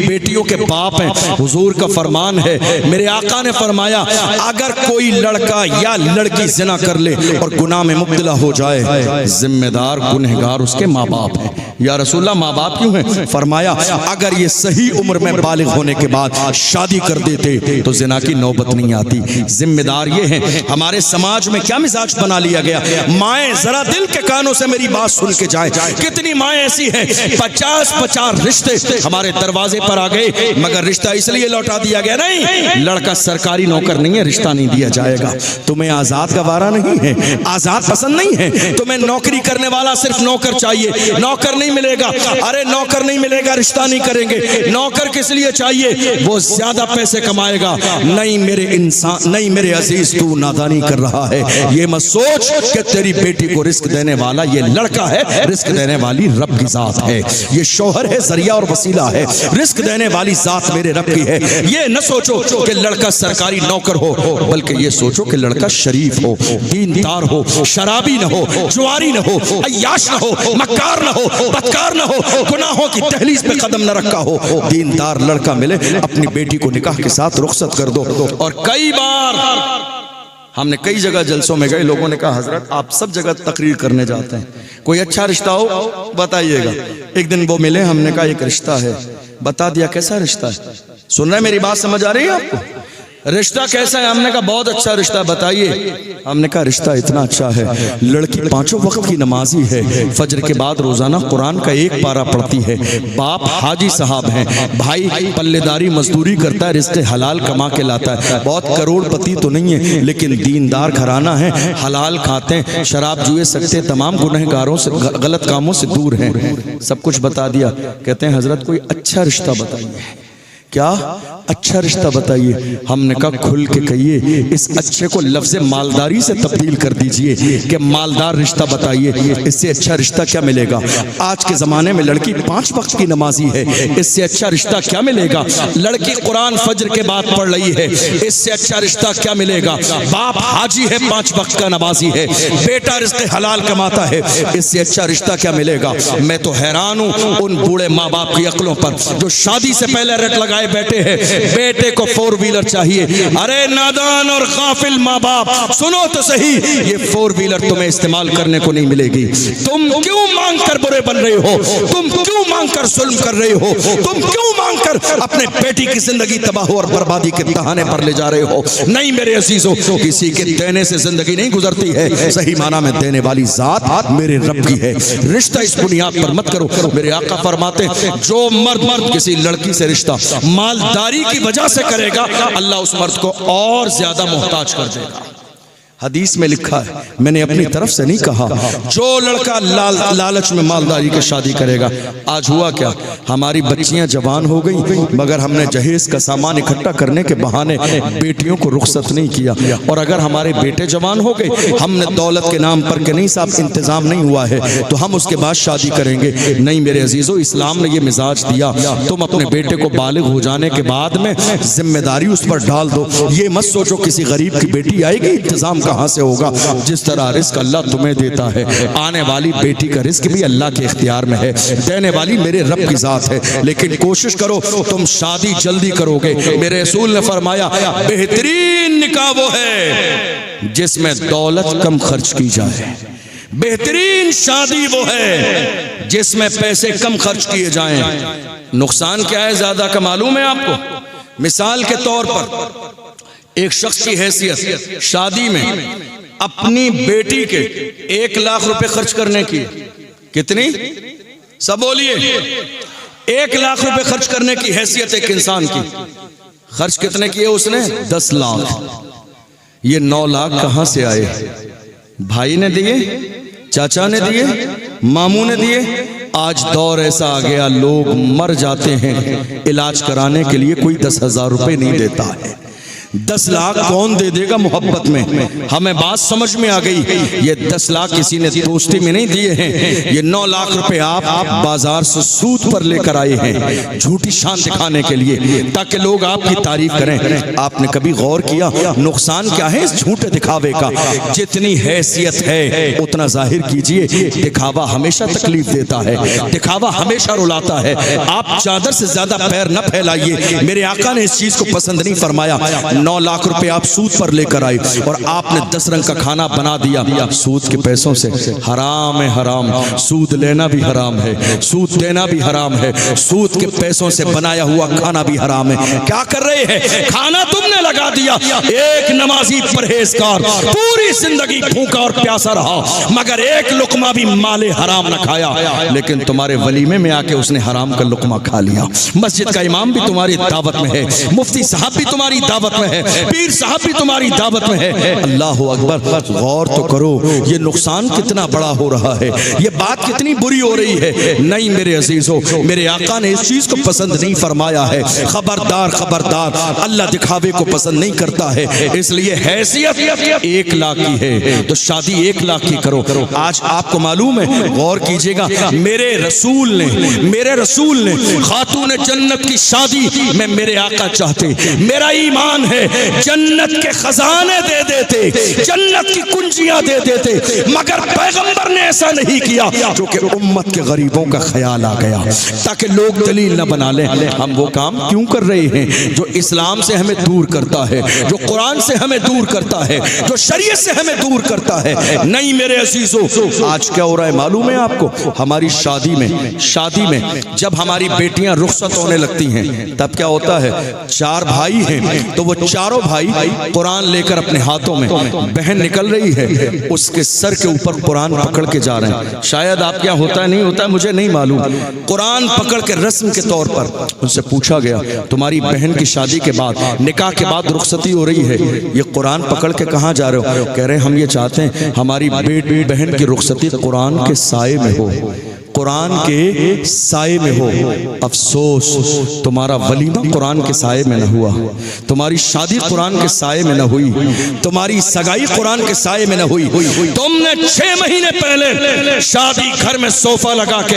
بیٹیوں کے باپ ہیں، حضور کا فرمان ہے، میرے آقا نے فرمایا اگر کوئی لڑکا یا لڑکی زنا کر لے اور گناہ میں مبتلا ہو جائے، ذمہ دار گنہگار اس کے ماں باپ ہیں۔ یا رسول اللہ ماں باپ کیوں ہیں؟ فرمایا اگر یہ صحیح عمر میں بالغ ہونے کے بعد شادی کر دیتے تو زنا کی نوبت نہیں آتی۔ ذمہ دار یہ ہیں۔ ہمارے سماج میں کیا مزاج بنا لیا گیا؟ مائیں ذرا دل کے کانوں سے میری بات سن کے جائیں، کتنی مائیں ایسی ہیں 50 رشتے ہمارے دروازے پر آ گئے مگر رشتہ اس لیے لوٹا دیا گیا نہیں لڑکا سرکاری نوکر نہیں ہے، رشتہ نہیں دیا جائے گا۔ تمہیں آزاد گوارا نہیں ہے، آزاد پسند نہیں ہے، تمہیں نوکری کرنے والا صرف نوکر چاہیے، نوکر نہیں ملے گا، ارے نوکر نہیں ملے گا رشتہ نہیں کریں گے۔ نوکر کس لیے چاہیے؟ وہ زیادہ پیسے کمائے گا۔ نہیں میرے انسان، نہیں میرے عزیز، تو نادانی کر رہا ہے۔ یہ مت سوچ کہ تیری بیٹی کو رزق دینے والا یہ لڑکا ہے، رزق دینے والی رب کی ذات ہے۔ یہ شوہر ہے، ذریعہ اور وسیلہ ہے، رزق دینے والی ذات میرے رب کی ہے۔ یہ نہ سوچو کہ لڑکا سرکاری نوکر ہو، بلکہ یہ سوچو کہ لڑکا شریف ہو، دیندار ہو، شرابی نہ ہو، جواری نہ ہو، عیاش نہ ہو، مکار نہ ہو، بدکار نہ ہو، گناہوں کی دہلیز پہ قدم نہ رکھا ہو۔ دیندار لڑکا ملے، اپنی بیٹی کو نکاح کے ساتھ رخصت کر دو۔ اور کئی بار ہم نے کئی جگہ جلسوں میں گئے، لوگوں نے کہا حضرت آپ سب جگہ تقریر کرنے جاتے ہیں، کوئی اچھا رشتہ ہو بتائیے گا۔ ایک دن وہ ملے، ہم نے کہا ایک رشتہ ہے، بتا دیا کیسا رشتہ ہے؟ سن رہے ہیں میری بات سمجھ آ رہی ہے آپ کو؟ رشتہ کیسا ہے؟ ہم نے کہا بہت اچھا رشتہ، بتائیے۔ ہم نے کہا رشتہ اتنا اچھا ہے، لڑکی 5 وقت کی نمازی ہے، فجر کے بعد روزانہ قرآن کا 1 پارہ پڑھتی ہے، باپ حاجی صاحب ہیں، بھائی پلے داری مزدوری کرتا ہے، رزق حلال کما کے لاتا ہے، بہت کروڑ پتی تو نہیں ہے لیکن دیندار گھرانہ ہے، حلال کھاتے ہیں، شراب جوئے سکتے، تمام گنہگاروں سے غلط کاموں سے دور ہیں۔ سب کچھ بتا دیا، کہتے ہیں حضرت کوئی اچھا رشتہ بتائیے۔ کیا اچھا رشتہ بتائیے؟ ہم نے کہا کھل کے کہیے، اس اچھے کو لفظ مالداری سے تبدیل کر دیجئے کہ مالدار رشتہ بتائیے، اس سے اچھا رشتہ کیا ملے گا؟ آج کے زمانے میں لڑکی 5 وقت کی نمازی ہے، اس سے اچھا رشتہ کیا ملے گا؟ لڑکی قرآن فجر کے بعد پڑھ رہی ہے، اس سے اچھا رشتہ کیا ملے گا؟ باپ حاجی ہے، 5 وقت کا نمازی ہے، بیٹا رزق حلال کماتا ہے، اس سے اچھا رشتہ کیا ملے گا؟ میں تو حیران ہوں ان بوڑھے ماں باپ کی عقلوں پر جو شادی سے پہلے رٹ لگائے بیٹھے ہیں، بیٹے کو 4 ویلر چاہیے۔ ارے نادان اور غافل ماں باپ سنو تو صحیح، یہ 4 ویلر تمہیں استعمال کرنے کو نہیں ملے گی۔ تم کیوں مانگ کر برے بن رہے ہو؟ تم کیوں مانگ کر ظلم کر رہے ہو؟ تم کیوں مانگ کر اپنے بیٹی کی زندگی تباہ اور بربادی کے تہانے پر لے جا رہے ہو؟ نہیں میرے عزیزو، کسی کے دینے سے زندگی نہیں گزرتی ہے، صحیح معنی میں دینے والی ذات میرے رب کی ہے۔ رشتہ اس بنیاد پر مت کرو۔ میرے آقا فرماتے ہیں جو مرد کسی لڑکی سے رشتہ مالداری کی وجہ سے کرے گا، اللہ اس مرد کو اور زیادہ محتاج کر دے گا۔ حدیث میں لکھا ہے، میں نے اپنی طرف سے نہیں کہا، جو لڑکا لالچ میں مالداری کے شادی کرے گا۔ آج ہوا کیا، ہماری بچیاں جوان ہو گئی مگر ہم نے جہیز کا سامان اکٹھا کرنے کے بہانے بیٹیوں کو رخصت نہیں کیا، اور اگر ہمارے بیٹے جوان ہو گئے، ہم نے دولت کے نام پر کہ نہیں صاحب انتظام نہیں ہوا ہے تو ہم اس کے بعد شادی کریں گے۔ نہیں میرے عزیزو، اسلام نے یہ مزاج دیا، تم اپنے بیٹے کو بالغ ہو جانے کے بعد میں ذمہ داری اس پر ڈال دو۔ یہ مت سوچو کسی غریب کی بیٹی آئے گی انتظام کہاں سے ہوگا، جس طرح رزق اللہ تمہیں دیتا ہے، آنے والی بیٹی کا رزق بھی اللہ کے اختیار میں ہے، دینے والی میرے رب کی ذات ہے۔ لیکن کوشش کرو تم شادی جلدی کرو گے۔ میرے رسول نے فرمایا بہترین نکاح وہ ہے جس میں دولت کم خرچ کی جائے، بہترین شادی وہ ہے جس میں پیسے کم خرچ کیے جائیں۔ نقصان کیا ہے زیادہ کا معلوم ہے آپ کو؟ مثال کے طور پر ایک شخص کی حیثیت شادی میں اپنی بیٹی کے 1 لاکھ روپے خرچ کرنے کی، کتنی؟ سب بولیے، 1 لاکھ روپے خرچ کرنے کی حیثیت ایک انسان کی، خرچ کتنے کیے اس نے؟ 10 لاکھ۔ یہ 9 لاکھ کہاں سے آئے؟ بھائی نے دیے، چاچا نے دیے، ماموں نے دیے؟ آج دور ایسا آ گیا لوگ مر جاتے ہیں علاج کرانے کے لیے کوئی 10,000 روپے نہیں دیتا ہے۔ 10 لاکھ کون دے دے گا محبت میں؟ ہمیں بات سمجھ میں آ گئی، یہ 10 لاکھ کسی نے دوستی میں نہیں دیے ہیں، یہ 9 لاکھ روپے آپ بازار سے سود پر لے کر آئے ہیں جھوٹی شان دکھانے کے لیے تاکہ لوگ آپ کی تعریف کریں۔ آپ نے کبھی غور کیا نقصان کیا ہے اس جھوٹے دکھاوے کا؟ جتنی حیثیت ہے اتنا ظاہر کیجئے، دکھاوا ہمیشہ تکلیف دیتا ہے، دکھاوا ہمیشہ رلاتا ہے۔ آپ چادر سے زیادہ پیر نہ پھیلائیے، میرے آقا نے اس چیز کو پسند نہیں فرمایا۔ 9 لاکھ روپے آپ سود پر لے کر آئے اور آپ نے 10 رنگ کا کھانا بنا دیا، سود کے پیسوں سے۔ حرام ہے حرام، سود لینا بھی حرام ہے، سود دینا بھی حرام ہے، سود کے پیسوں سے بنایا ہوا کھانا بھی حرام ہے۔ کیا کر رہے ہیں؟ کھانا تم نے لگا دیا، ایک نمازی پرہیزگار پوری زندگی بھوکا اور پیاسا رہا مگر ایک لقمہ بھی مال حرام نہ کھایا، لیکن تمہارے ولیمے میں آ کے اس نے حرام کا لقمہ کھا لیا۔ مسجد کا امام بھی تمہاری دعوت میں ہے، مفتی صاحب بھی تمہاری دعوت میں ہے، پیر صاحب بھی تمہاری دعوت میں ہے۔ اللہ اکبر، غور تو کرو یہ نقصان کتنا بڑا ہو رہا ہے، یہ بات کتنی بری ہو رہی ہے۔ نہیں میرے عزیزو، میرے آقا نے اس چیز کو پسند نہیں فرمایا ہے۔ خبردار خبردار، اللہ دکھاوے کو پسند نہیں کرتا ہے، اس لیے حیثیت 1 لاکھ کی ہے تو شادی 1 لاکھ کی کرو۔ آج آپ کو معلوم ہے، غور کیجئے گا، میرے رسول نے خاتون جنت کی شادی میں میرے آقا چاہتے، میرا ایمان ہے جنت کے خزانے دے دیتے، جنت کی کنجیاں دے دیتے، مگر پیغمبر نے ایسا نہیں کیا کیونکہ امت کے غریبوں کا خیال آ گیا تاکہ لوگ دلیل نہ بنا لیں ہم وہ کام کیوں کر رہے ہیں جو اسلام سے ہمیں دور کرتا ہے، جو قرآن سے ہمیں دور کرتا ہے، جو شریعت سے ہمیں دور کرتا ہے۔ نہیں میرے عزیزو، آج کیا ہو رہا ہے معلوم ہے آپ کو؟ ہماری شادی میں جب ہماری بیٹیاں رخصت ہونے لگتی ہیں تب کیا ہوتا ہے؟ 4 بھائی ہیں تو وہ چاروں بھائی قرآن لے کر اپنے ہاتھوں میں، بہن نکل رہی ہے اس کے سر کے اوپر قرآن پکڑ کے جا رہے ہیں۔ شاید آپ کیا ہوتا ہے نہیں ہوتا ہے مجھے نہیں معلوم، قرآن پکڑ کے رسم کے طور پر ان سے پوچھا گیا تمہاری بہن کی شادی کے بعد، نکاح کے بعد رخصتی ہو رہی ہے، یہ قرآن پکڑ کے کہاں جا رہے ہو؟ کہہ رہے ہیں ہم یہ چاہتے ہیں ہماری بیٹی بہن کی رخصتی قرآن کے سائے میں ہو، قرآن کے سائے میں ہو۔ افسوس تمہارا ولیمہ قرآن کے سائے میں نہ ہوا، تمہاری شادی قرآن کے سائے میں نہ ہوئی، تمہاری سگائی قرآن کے سائے میں نہ ہوئی۔ تم نے 6 مہینے پہلے شادی گھر میں صوفہ لگا کے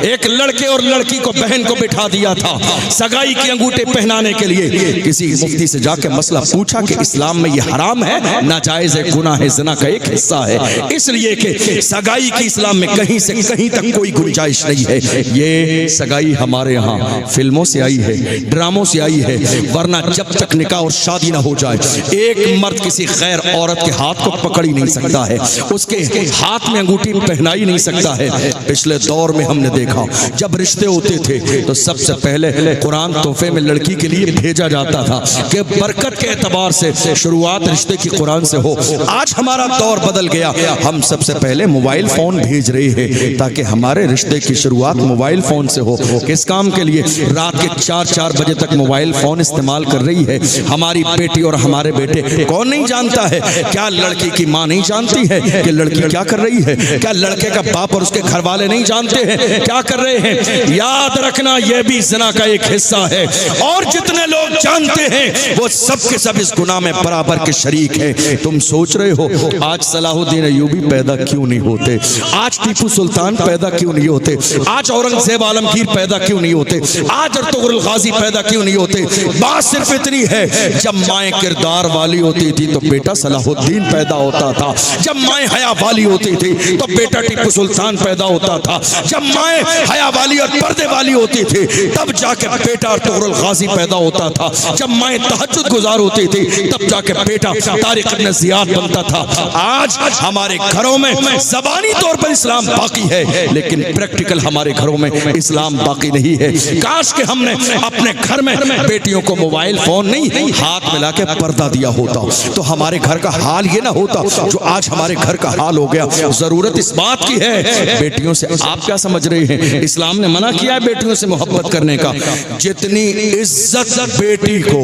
ایک لڑکے اور لڑکی کو بہن کو بٹھا دیا تھا سگائی کی انگوٹھے پہنانے کے لیے۔ کسی مفتی سے جا کے مسئلہ پوچھا کہ اسلام میں یہ حرام ہے، ناجائز ہے، گناہ ہے، زنا کا ایک حصہ ہے، اس لیے کہ سگائی کی اسلام میں کہیں سے کہیں تک کوئی گنجائش نہیں ہے۔ یہ سگائی ہمارے ہاں فلموں سے آئی ہے، ڈراموں سے آئی ہے، ورنہ جب تک نکاح اور شادی نہ ہو جائے ایک مرد کسی غیر عورت کے ہاتھ کو پکڑ ہی نہیں سکتا ہے، اس کے ہاتھ میں انگوٹھی پہنا ہی نہیں سکتا ہے۔ پچھلے دور میں ہم نے دیکھا جب رشتے ہوتے تھے تو سب سے پہلے قرآن تحفے میں لڑکی کے لیے بھیجا جاتا تھا کہ برکت کے اعتبار سے شروعات رشتے کی قرآن سے ہو۔ آج ہمارا دور بدل گیا، ہم سب سے پہلے موبائل فون بھیج رہے ہیں تاکہ ہمارے رشتے کی شروعات موبائل فون سے ہو. کس کام کے لیے؟ رات کے 4 بجے تک موبائل فون استعمال کر رہی ہے ہماری بیٹی اور ہمارے بیٹے. کون نہیں جانتا ہے؟ کیا لڑکی کی ماں نہیں جانتی ہے کہ لڑکی کیا کر رہی ہے؟ کیا لڑکے کا باپ اور اس کے گھر والے نہیں جانتے ہیں کیا کر رہے ہیں؟ یاد رکھنا یہ بھی زنا کا ایک حصہ ہے، اور جتنے لوگ جانتے ہیں وہ سب کے سب اس گناہ میں برابر کے شریک ہیں. تم سوچ رہے ہو آج صلاح الدین ایوبی پیدا کیوں نہیں ہوتے؟ آج ٹیپو سلطان پیدا کیوں نہیں ہوتے؟ آج اورنگزیب عالمگیر پیدا کیوں نہیں ہوتے؟ آج ارطغرل غازی پیدا کیوں نہیں ہوتے؟ بات صرف اتنی ہے، جب مائیں کردار والی ہوتی تھی تو بیٹا صلاح الدین پیدا ہوتا تھا. جب مائیں حیا والی ہوتی تھی تو بیٹا ٹیپو سلطان پیدا ہوتا تھا. جب مائیں حیا والی اور پردے والی ہوتی تھی تب جا کے بیٹا ارطغرل غازی پیدا ہوتا تھا. جب مائیں تہجد گزار ہوتی تھی تب جا کے بیٹا طارق ابن زیاد بنتا تھا. آج ہمارے گھروں میں زبانی طور پر اسلام باقی ہے لیکن پریکٹیکل ہمارے گھروں میں اسلام باقی نہیں ہے. کاش کہ ہم نے اپنے گھر میں بیٹیوں کو موبائل فون نہیں ہاتھ ملا کے پردہ دیا ہوتا تو ہمارے گھر کا حال یہ نہ ہوتا جو آج ہمارے گھر کا حال ہو گیا. ضرورت اس بات کی ہے. بیٹیوں سے آپ کیا سمجھ رہے ہیں؟ اسلام نے منع کیا ہے بیٹیوں سے محبت کرنے کا. جتنی عزت بیٹی کو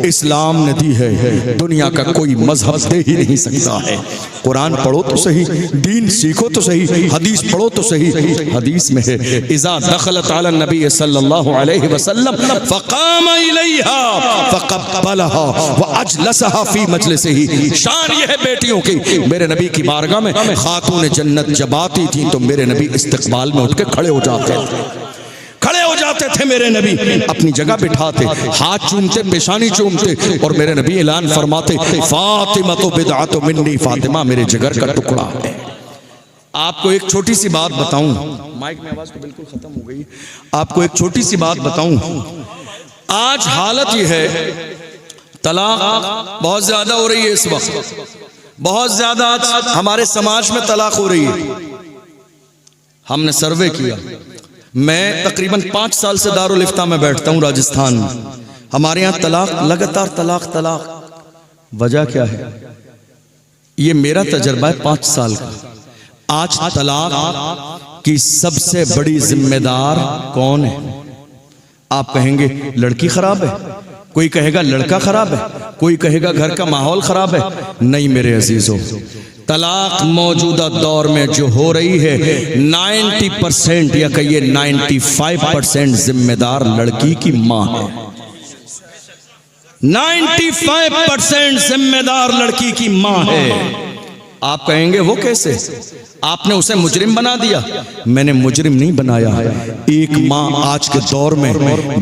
اسلام نے دی ہے دنیا کا کوئی مذہب دے ہی نہیں سکتا ہے. قرآن پڑھو تو صحیح، دین سیکھو تو صحیح، حدیث پڑھو تو صحیح. حدیث میں ہے اذا دخلت علی النبی صلی اللہ علیہ وسلم فقام الیہا فقبلها واجلسها فی مجلسہ. شان یہ ہے بیٹیوں کی. میرے نبی کی بارگاہ میں خاتون جنت جب آتی تھی تو میرے نبی استقبال میں اٹھ کے کھڑے ہو جاتے تھے. میرے نبی اپنی جگہ بٹھاتے، ہاتھ چومتے، پیشانی چومتے اور میرے نبی اعلان فرماتے فاطمہ تو بدعت منی، فاطمہ میرے جگر کا ٹکڑا ہے. آپ کو ایک چھوٹی سی بات بتاؤں، مائک میں آواز تو بالکل ختم ہو گئی. آپ کو ایک چھوٹی سی بات بتاؤں، آج حالت یہ ہے طلاق بہت زیادہ ہو رہی ہے. اس وقت بہت زیادہ ہمارے سماج میں طلاق ہو رہی ہے. ہم نے سروے کیا، میں تقریباً 5 سال سے دارالفتہ میں بیٹھتا ہوں راجستھان میں. ہمارے یہاں طلاق لگاتار طلاق. وجہ کیا ہے؟ یہ میرا تجربہ ہے 5 سال کا. آج طلاق کی سب سے بڑی ذمہ دار کون ہے؟ آپ کہیں گے لڑکی خراب ہے، کوئی کہے گا لڑکا خراب ہے، کوئی کہے گا گھر کا ماحول خراب ہے. نہیں میرے عزیزوں، طلاق موجودہ دور میں جو ہو رہی ہے 90% یا کہیے 95% ذمہ دار لڑکی کی ماں ہے. 95% ذمہ دار لڑکی کی ماں ہے. آپ کہیں گے وہ کیسے؟ آپ نے اسے مجرم بنا دیا. میں نے مجرم نہیں بنایا. ایک ماں آج کے دور میں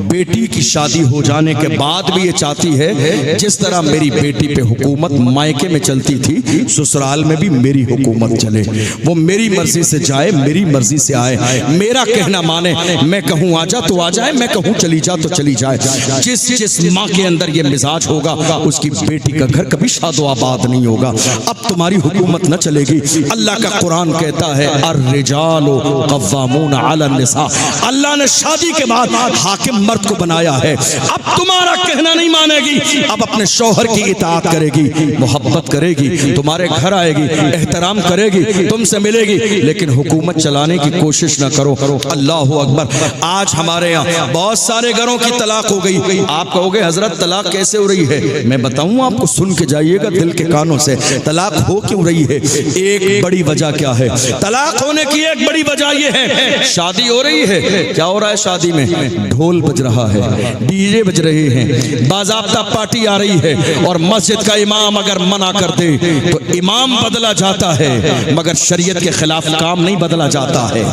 بیٹی کی شادی ہو جانے کے بعد بھی یہ چاہتی ہے جس طرح میری بیٹی پہ حکومت مائکے میں چلتی تھی سسرال میں بھی میری حکومت چلے. وہ میری مرضی سے جائے، میری مرضی سے آئے، میرا کہنا مانے. میں کہوں آ جا تو آ جائے، میں کہوں چلی جا تو چلی جائے. جس ماں کے اندر یہ مزاج ہوگا اس کی بیٹی کا گھر کبھی شاد و آباد نہیں ہوگا. اب تمہاری حکومت نہ چلے گی. اللہ کا قرآن کہتا ہے الرجال قوامون علی النساء. اللہ نے شادی کے بعد حاکم مرد کو بنایا ہے. اب تمہارا کہنا نہیں مانے گی، اب اپنے شوہر کی اطاعت کرے گی، محبت کرے گی، تمہارے گھر آئے گی، احترام کرے گی، تم سے ملے گی، لیکن حکومت چلانے کی کوشش نہ کرو. اللہ اکبر. آج ہمارے یہاں بہت سارے گھروں کی طلاق ہو گئی. آپ کہو گے حضرت طلاق کیسے ہو رہی ہے؟ میں بتاؤں آپ کو، سن کے جائیے گا دل کے کانوں سے. طلاق ہو کیوں رہی ہے؟ ایک بڑی وجہ کیا ہے؟ طلاق ہونے کی ایک بڑی وجہ یہ ہے شادی ہو رہی ہے. کیا ہو رہا ہے شادی میں؟ ڈھول بج رہا ہے، ڈی جے بج رہے ہیں، باضابطہ پارٹی آ رہی ہے. اور مسجد کا امام اگر منع کر دے تو امام بدلا جاتا ہے مگر شریعت کے خلاف کام نہیں بدلا جاتا ہے.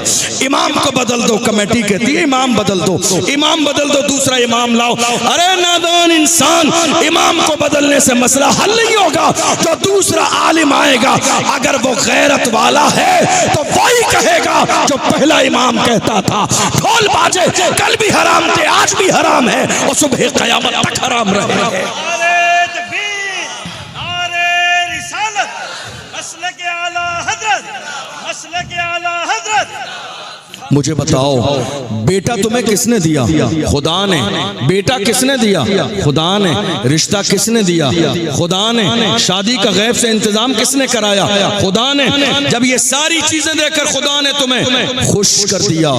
امام کو بدل دو، کمیٹی کہتی ہے امام بدل دو، امام بدل دو، دوسرا امام لاؤ. ارے نادان انسان، امام کو بدلنے سے مسئلہ حل نہیں ہوگا. جو دوسرا عالم آئے گا اگر وہ غیرت والا ہے تو وہی کہے گا جو پہلا امام کہتا تھا. ڈھول باجے کل بھی حرام تھے، آج بھی حرام ہے اور صبح قیامت تک حرام رہے گا. نعرہ تکبیر، نعرہ رسالت، مسلک اعلی حضرت، مسلک اعلی حضرت. مجھے بتاؤ بیٹا تمہیں کس نے دیا؟ خدا نے۔ بیٹا کس نے دیا؟ خدا نے۔ رشتہ کس نے دیا؟ خدا نے۔ شادی کا غیب سے انتظام کس نے کرایا؟ خدا نے۔ جب یہ ساری چیزیں دے کر خدا نے تمہیں خوش کر دیا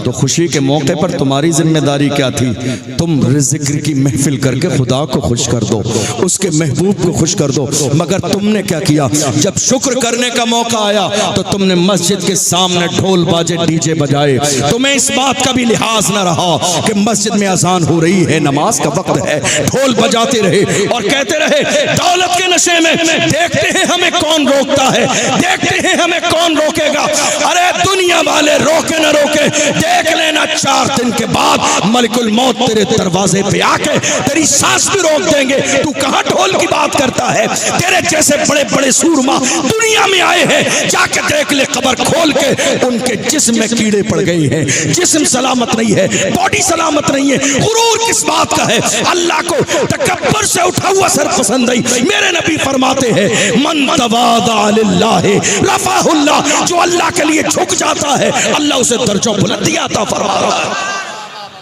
تو خوشی کے موقع پر تمہاری ذمہ داری کیا تھی؟ تم ذکر کی محفل کر کے خدا کو خوش کر دو، اس کے محبوب کو خوش کر دو۔ مگر تم نے کیا کیا؟ جب شکر کرنے کا موقع آیا تو تم نے مسجد کے سامنے ڈھول باجے ڈی جے بجائے۔ تمہیں اس بات کا بھی لحاظ نہ رہا کہ مسجد میں اذان ہو رہی ہے، نماز کا وقت ہے، ڈھول بجاتے رہے اور کہتے رہے دولت کے نشے میں دیکھتے ہیں ہمیں کون روکتا ہے، دیکھتے ہیں ہمیں کون روکے گا۔ ارے دنیا والے روکے نہ روکے، دیکھ لینا 4 دن کے بعد ملک الموت تیرے دروازے پہ آ کے تیری سانس بھی روک دیں گے۔ تو کہاں ڈھول کی بات کرتا ہے؟ تیرے جیسے بڑے بڑے سورما دنیا میں آئے ہیں، جا کے دیکھ لے قبر کھول کے، ان کے جسم میں کیڑے پڑ گئی ہیں، جسم سلامت نہیں ہے، باڈی سلامت نہیں ہے۔ غرور کس بات کا ہے؟ اللہ کو تکبر سے اٹھا ہوا سر پسند نہیں۔ میرے نبی فرماتے ہیں من تواضع للہ رفعہ اللہ، جو اللہ کے لیے جھک جاتا ہے اللہ اسے درجہ بلندی عطا فرماتا ہے۔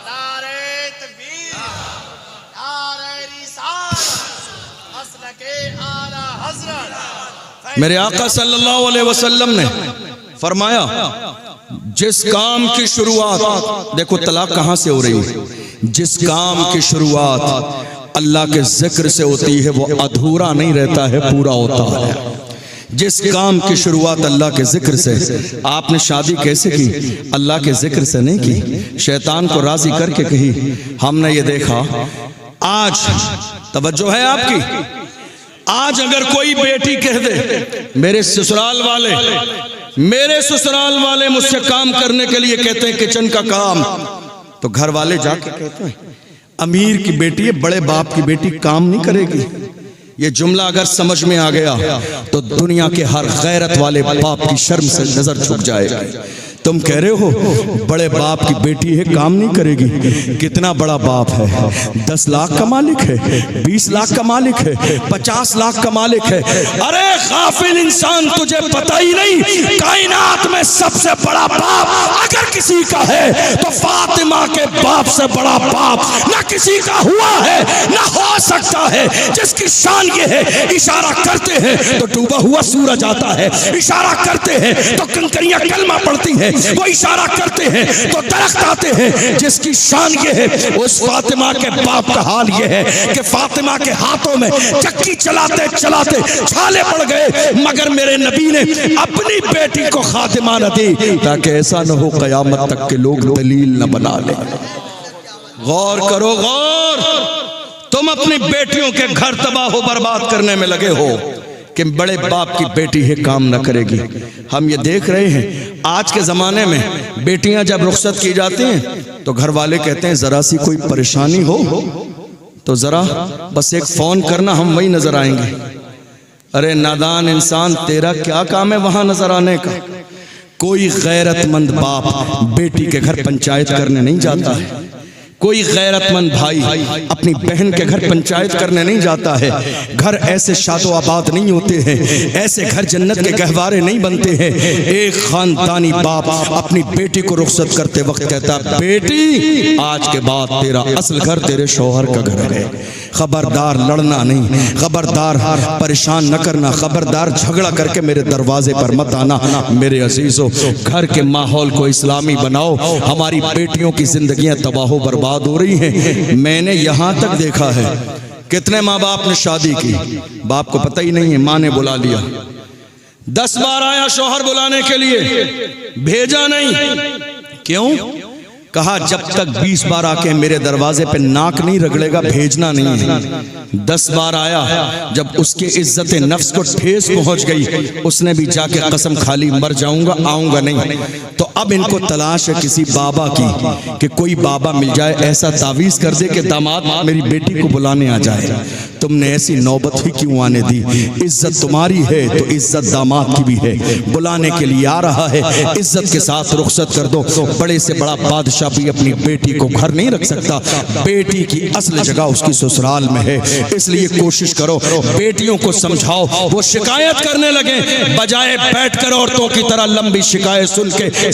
نعرہ تکبیر، نعرہ رسالت، مسلک اعلی حضرت۔ میرے آقا صلی اللہ علیہ وسلم نے فرمایا جس کام کی شروعات، دیکھو طلاق کہاں سے ہو رہی ہے، جس کام کی شروعات اللہ کے ذکر سے ہوتی ہے وہ ادھورا نہیں رہتا ہے، پورا ہوتا ہے۔ جس کام کی شروعات اللہ کے ذکر سے، آپ نے شادی کیسے کی؟ اللہ کے ذکر سے نہیں کی، شیطان کو راضی کر کے کہی۔ ہم نے یہ دیکھا آج، توجہ ہے آپ کی، آج اگر کوئی بیٹی کہہ دے میرے سسرال والے مجھ سے کام کرنے کے لیے کہتے ہیں کچن کا کام، تو گھر والے جا کے کہتے ہیں امیر کی بیٹی ہے، بڑے باپ کی بیٹی کام نہیں کرے گی۔ یہ جملہ اگر سمجھ میں آ گیا تو دنیا کے ہر غیرت والے باپ کی شرم سے نظر جھک جائے گا۔ تم کہہ رہے ہو بڑے باپ کی بیٹی ہے کام نہیں کرے گی، کتنا بڑا باپ ہے؟ 10 لاکھ کا مالک ہے، 20 لاکھ کا مالک ہے، 50 لاکھ کا مالک ہے۔ ارے غافل انسان، تجھے پتہ ہی نہیں کائنات میں سب سے بڑا باپ اگر کسی کا ہے تو فاطمہ کے باپ سے بڑا باپ نہ کسی کا ہوا ہے نہ ہو سکتا ہے۔ جس کی شان یہ ہے اشارہ کرتے ہیں تو ڈوبا ہوا سورج آتا ہے، اشارہ کرتے ہیں تو کنکریاں کلمہ پڑتی ہیں، وہ اشارہ کرتے ہیں تو درخت آتے ہیں۔ جس کی شان یہ ہے اس فاطمہ کے باپ کا حال یہ ہے کہ فاطمہ کے ہاتھوں میں چکی چلاتے چلاتے چھالے پڑ گئے، مگر میرے نبی نے اپنی بیٹی کو خاتمہ نہ دی تاکہ ایسا نہ ہو قیامت تک کے لوگ دلیل نہ بنا لیں۔ غور کرو غور، تم اپنی بیٹیوں کے گھر تباہ و برباد کرنے میں لگے ہو کہ بڑے باپ کی بیٹی ہے کام نہ کرے گی۔ ہم یہ دیکھ رہے ہیں آج کے زمانے میں بیٹیاں جب رخصت کی جاتی ہیں تو گھر والے کہتے ہیں ذرا سی کوئی پریشانی ہو تو ذرا بس ایک فون کرنا، ہم وہی نظر آئیں گے۔ ارے نادان انسان، تیرا کیا کام ہے وہاں نظر آنے کا؟ کوئی غیرت مند باپ بیٹی کے گھر پنچایت کرنے نہیں جاتا ہے، کوئی غیرت مند بھائی اپنی بہن کے گھر پنچایت کرنے نہیں جاتا ہے۔ گھر ایسے شاد و آباد نہیں ہوتے ہیں، ایسے گھر جنت کے گہوارے نہیں بنتے ہیں۔ ایک خاندانی باپ اپنی بیٹی کو رخصت کرتے وقت کہتا بیٹی آج کے بعد تیرا اصل گھر تیرے شوہر کا گھر ہے، خبردار لڑنا نہیں، خبردار پریشان نہ کرنا، خبردار جھگڑا کر کے میرے دروازے پر مت آنا۔ میرے عزیزو، گھر کے ماحول کو اسلامی بناؤ۔ ہماری بیٹیوں کی زندگیاں تباہ و برباد ہو رہی ہیں۔ میں نے یہاں تک دیکھا ہے کتنے ماں باپ نے شادی کی، باپ کو پتہ ہی نہیں ہے، ماں نے بلا لیا، 10 بار آیا شوہر بلانے کے لیے، بھیجا نہیں۔ کیوں؟ کہا جب تک 20 بار آ کے میرے دروازے پہ ناک نہیں رگڑے گا بھیجنا نہیں ہے۔ 10 بار آیا، جب اس کی عزت نفس کو ٹھیس پہنچ گئی اس نے بھی جا کے قسم کھا لی مر جاؤں گا آؤں گا نہیں۔ تو اب ان کو تلاش ہے کسی بابا کی کہ کوئی بابا مل جائے ایسا تعویذ کر دے کہ داماد میری بیٹی کو بلانے آ جائے۔ تم نے ایسی نوبت ہی کیوں آنے دی؟ عزت تمہاری ہے تو عزت داماد کی بھی ہے، بلانے کے لیے آ رہا ہے، عزت کے ساتھ رخصت کر دو۔ بڑے سے بڑا بادشاہ بھی اپنی بیٹی کو گھر نہیں رکھ سکتا، بیٹی کی اصل جگہ اس کی سسرال میں ہے۔ اس لیے کوشش کرو بیٹیوں کو سمجھاؤ، وہ شکایت کرنے لگے بجائے بیٹھ کر عورتوں کی طرح لمبی شکایت سن کے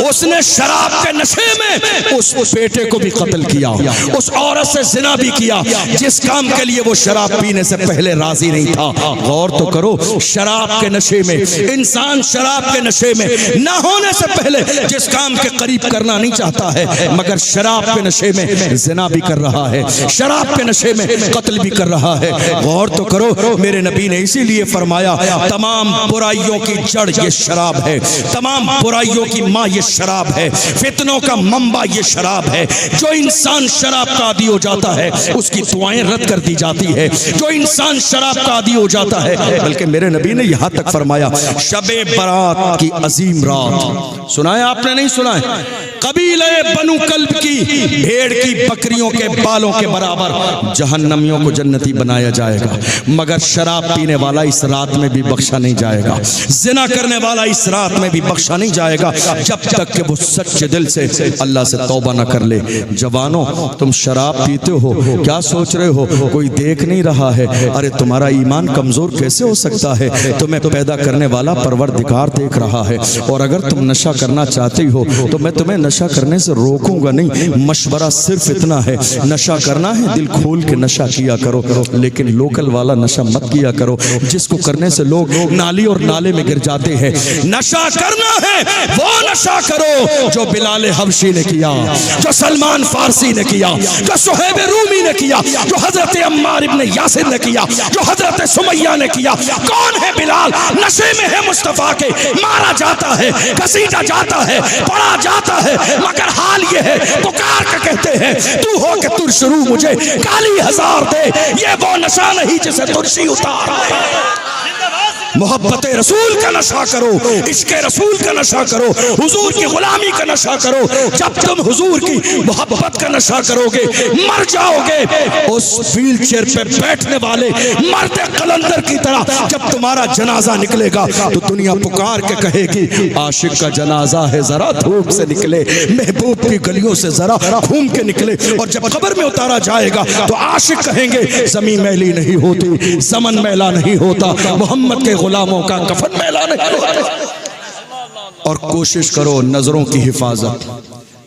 اس نے شراب کے نشے میں اس بیٹے کو بھی قتل کیا، اس عورت سے زنا بھی کیا جس کام کے لیے وہ شراب پینے سے پہلے راضی نہیں تھا۔ غور تو کرو، شراب کے نشے میں انسان شراب کے نشے میں نہ ہونے سے پہلے جس کام کے قریب کرنا نہیں چاہتا ہے، مگر شراب کے نشے میں زنا بھی کر رہا ہے، شراب کے نشے میں قتل بھی کر رہا ہے۔ غور تو کرو، میرے نبی نے اسی لیے فرمایا تمام برائیوں کی جڑ یہ شراب ہے، تمام برائیوں کی ماں یہ شراب ہے، فتنوں کا منبع یہ شراب ہے۔ جو انسان شراب کا عادی ہو جاتا ہے اس کی دعائیں رد کر دی جاتی ہے، جو انسان شراب کا عادی ہو جاتا ہے، بلکہ میرے نبی نے یہاں تک فرمایا شب برات کی عظیم رات، سنا ہے آپ نے نہیں سنا ہے؟ قبیلہ بنو کلب کی بھیڑ کی بکریوں کے بالوں کے برابر جہنمیوں کو جنتی بنایا جائے گا، مگر شراب پینے والا اس رات میں بھی بخشا نہیں جائے گا، زنا کرنے والا اس رات میں بھی بخشا نہیں جائے گا جب تک کہ وہ سچے دل سے اللہ سے توبہ نہ کر لے۔ جوانوں، تم شراب پیتے ہو، کیا سوچ رہے ہو کوئی دیکھ نہیں رہا ہے؟ ارے تمہارا ایمان کمزور کیسے ہو سکتا ہے؟ تمہیں پیدا کرنے والا پروردگار دیکھ رہا ہے، اور اگر تم نشہ کرنا چاہتے ہو تو میں تمہیں نشہ کرنے سے روکوں گا نہیں، مشورہ صرف اتنا ہے، نشہ کرنا ہے دل کھول کے نشہ کیا کرو، لیکن لوکل والا نشہ مت کیا کرو جس کو کرنے سے لوگ نالی اور نالے میں گر جاتے ہیں۔ نشہ کرنا ہے وہ نشہ کرو جو بلال حبشی نے کیا، جو سلمان فارسی نے کیا، جو صہیب رومی نے کیا، جو حضرت عمار ابن یاسر نے کیا، جو حضرت سمیہ نے کیا۔ کون ہے بلال؟ نشے میں ہے مصطفیٰ کے، مارا جاتا ہے، گھسیٹا جاتا ہے، پڑا جاتا ہے، مگر حال یہ ہے پکار کے کہتے ہیں تو ہو کہ ترش رو مجھے کالی ہزار دے، یہ وہ نشہ نہیں جسے ترشی اتار۔ محبت رسول کا نشہ کرو، عشق رسول کا نشہ کرو، حضور کی غلامی کا نشہ کرو۔ جب تم حضور کی محبت کا نشہ کرو گے مر جاؤ گے۔ اس ویل چیئر پہ بیٹھنے والے مرد قلندر کی طرح جب تمہارا جنازہ نکلے گا تو دنیا پکار کے کہے گی عاشق کا جنازہ ہے ذرا دھوپ سے نکلے، محبوب کی گلیوں سے ذرا گھوم کے نکلے۔ اور جب قبر میں اتارا جائے گا تو عاشق کہیں گے زمین میلی نہیں ہوتی، زمن میلا نہیں ہوتا، محمد کے غلاموں کا کفن میلا نہیں ہوتا۔ اور کوشش کرو نظروں کی حفاظت۔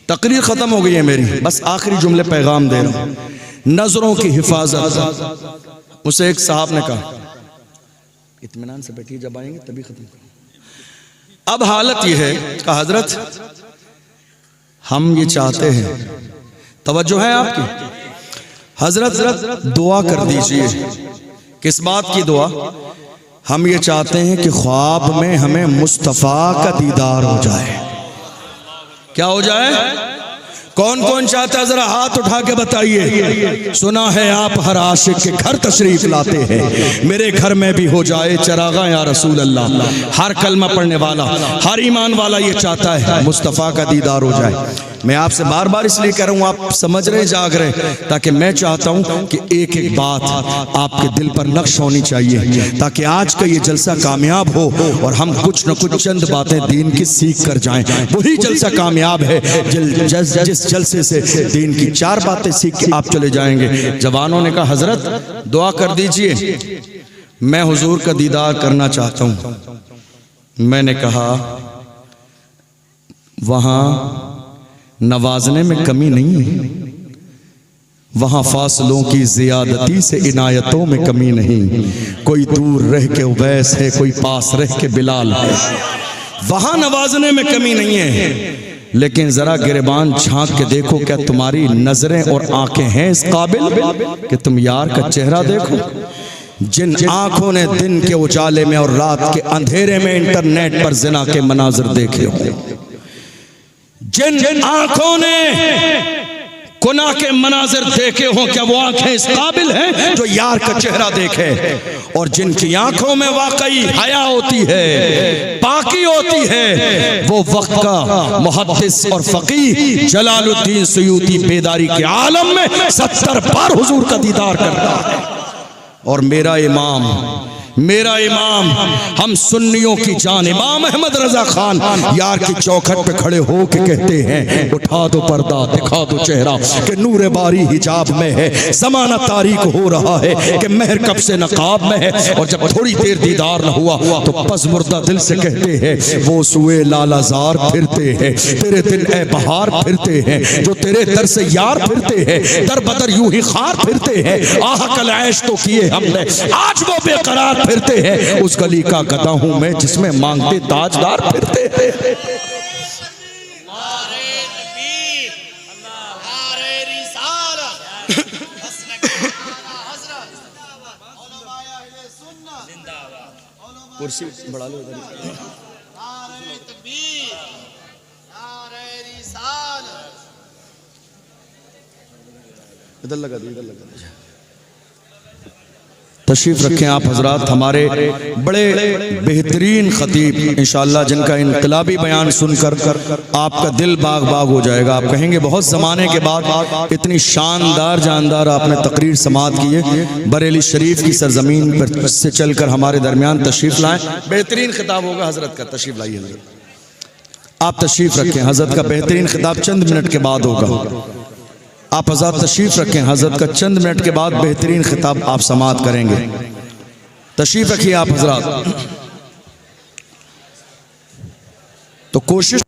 تقریر ختم ہو گئی ہے میری، بس آخری جملے پیغام دے رہا ہوں۔ نظروں کی حفاظت۔ اسے ایک صاحب نے کہا اطمینان سے بیٹھیے، جب آئیں گے تبھی ختم کریں۔ اب حالت یہ ہے کہ حضرت ہم یہ چاہتے ہیں، توجہ ہے آپ کی حضرت، دعا کر دیجئے۔ کس بات کی دعا؟ ہم یہ چاہتے ہیں کہ خواب میں ہمیں مصطفیٰ کا دیدار ہو جائے۔ کیا ہو جائے؟ کون کون چاہتا ہے ذرا ہاتھ اٹھا کے بتائیے۔ سنا ہے آپ ہر عاشق کے گھر تشریف لاتے ہیں، میرے گھر میں بھی ہو جائے چراغاں یا رسول اللہ۔ ہر کلمہ پڑھنے والا، ہر ایمان والا یہ چاہتا ہے مصطفیٰ کا دیدار ہو جائے۔ میں آپ سے بار بار اس لیے کہہ رہا ہوں، آپ سمجھ رہے جاگ رہے، تاکہ میں چاہتا ہوں کہ ایک ایک بات آپ کے دل پر نقش ہونی چاہیے، تاکہ آج کا یہ جلسہ کامیاب ہو اور ہم کچھ نہ کچھ چند باتیں دین کی سیکھ کر جائیں۔ وہی جلسہ کامیاب ہے جس جلسے سے دین کی 4 باتیں سیکھ کے آپ چلے جائیں گے۔ جوانوں نے کہا حضرت دعا کر دیجئے، میں حضور کا دیدار کرنا چاہتا ہوں۔ میں نے کہا وہاں نوازنے میں کمی نہیں ہے، وہاں فاصلوں کی زیادتی سے عنایتوں میں کمی نہیں، کوئی دور رہ کے اویس ہے، کوئی پاس رہ کے بلال ہے۔ وہاں نوازنے میں کمی نہیں ہے، لیکن ذرا گریبان جھانک کے دیکھو، کیا تمہاری نظریں اور آنکھیں ہیں اس قابل کہ تم یار کا چہرہ دیکھو؟ جن آنکھوں نے دن کے اجالے میں اور رات کے اندھیرے میں انٹرنیٹ پر زنا کے مناظر دیکھے ہوں، جن آنکھوں نے گناہ کے مناظر دیکھے ہوں، کیا وہ آنکھیں اس قابل ہیں جو یار کا چہرہ دیکھے؟ اور جن کی آنکھوں میں واقعی حیا ہوتی ہے، پاکی ہوتی ہے، وہ وقت کا محدث اور فقیہ جلال الدین سیوطی بیداری کے عالم میں 70 بار حضور کا دیدار کرتا ہے۔ اور میرا امام میرا امام ہم سنیوں کی جان امام احمد رضا خان یار کی چوکھٹ پہ کھڑے ہو کے کہتے ہیں اٹھا دو پردہ دکھا دو چہرہ کہ نور باری حجاب میں ہے، زمانہ تاریک ہو رہا ہے کہ مہر کب سے نقاب میں ہے، اور جب تھوڑی دیر دیدار نہ ہوا تو پس مردہ دل سے کہتے ہیں وہ سوئے لالا زار پھرتے ہیں، تیرے دل اے بہار پھرتے ہیں، جو تیرے در سے یار پھرتے ہیں، در بدر یوں ہی خار پھرتے ہیں، آہ کل عیش تو کیے ہم نے آج وہ بے قرار پھرتے ہیں، اس گلی کا گدھا ہوں میں جس میں مانگتے تاجدار پھرتے ہیں۔ نعرہ تکبیر، نعرہ رسالت، مسلک اعلیٰ حضرت، علماء اہل سنت، کرسی بڑھا لو نعرہ تکبیر، نعرہ رسالت۔ ادھر لگا دو، ادھر لگا دو۔ تشریف رکھیں آپ حضرات، ہمارے بڑے بہترین خطیب انشاءاللہ جن کا انقلابی بیان سن کر آپ کا دل باغ باغ ہو جائے گا، آپ کہیں گے بہت زمانے کے بعد اتنی شاندار جاندار آپ نے تقریر سماعت کی ہے، بریلی شریف کی سرزمین پر سے چل کر ہمارے درمیان تشریف لائیں، بہترین خطاب ہوگا حضرت کا، تشریف لائیے حضرت، آپ تشریف رکھیں، حضرت کا بہترین خطاب چند منٹ کے بعد ہوگا، آپ حضرات تشریف رکھیں، حضرت کا چند منٹ کے بعد بہترین خطاب آپ سماعت کریں گے، تشریف رکھیے آپ حضرات۔ تو کوشش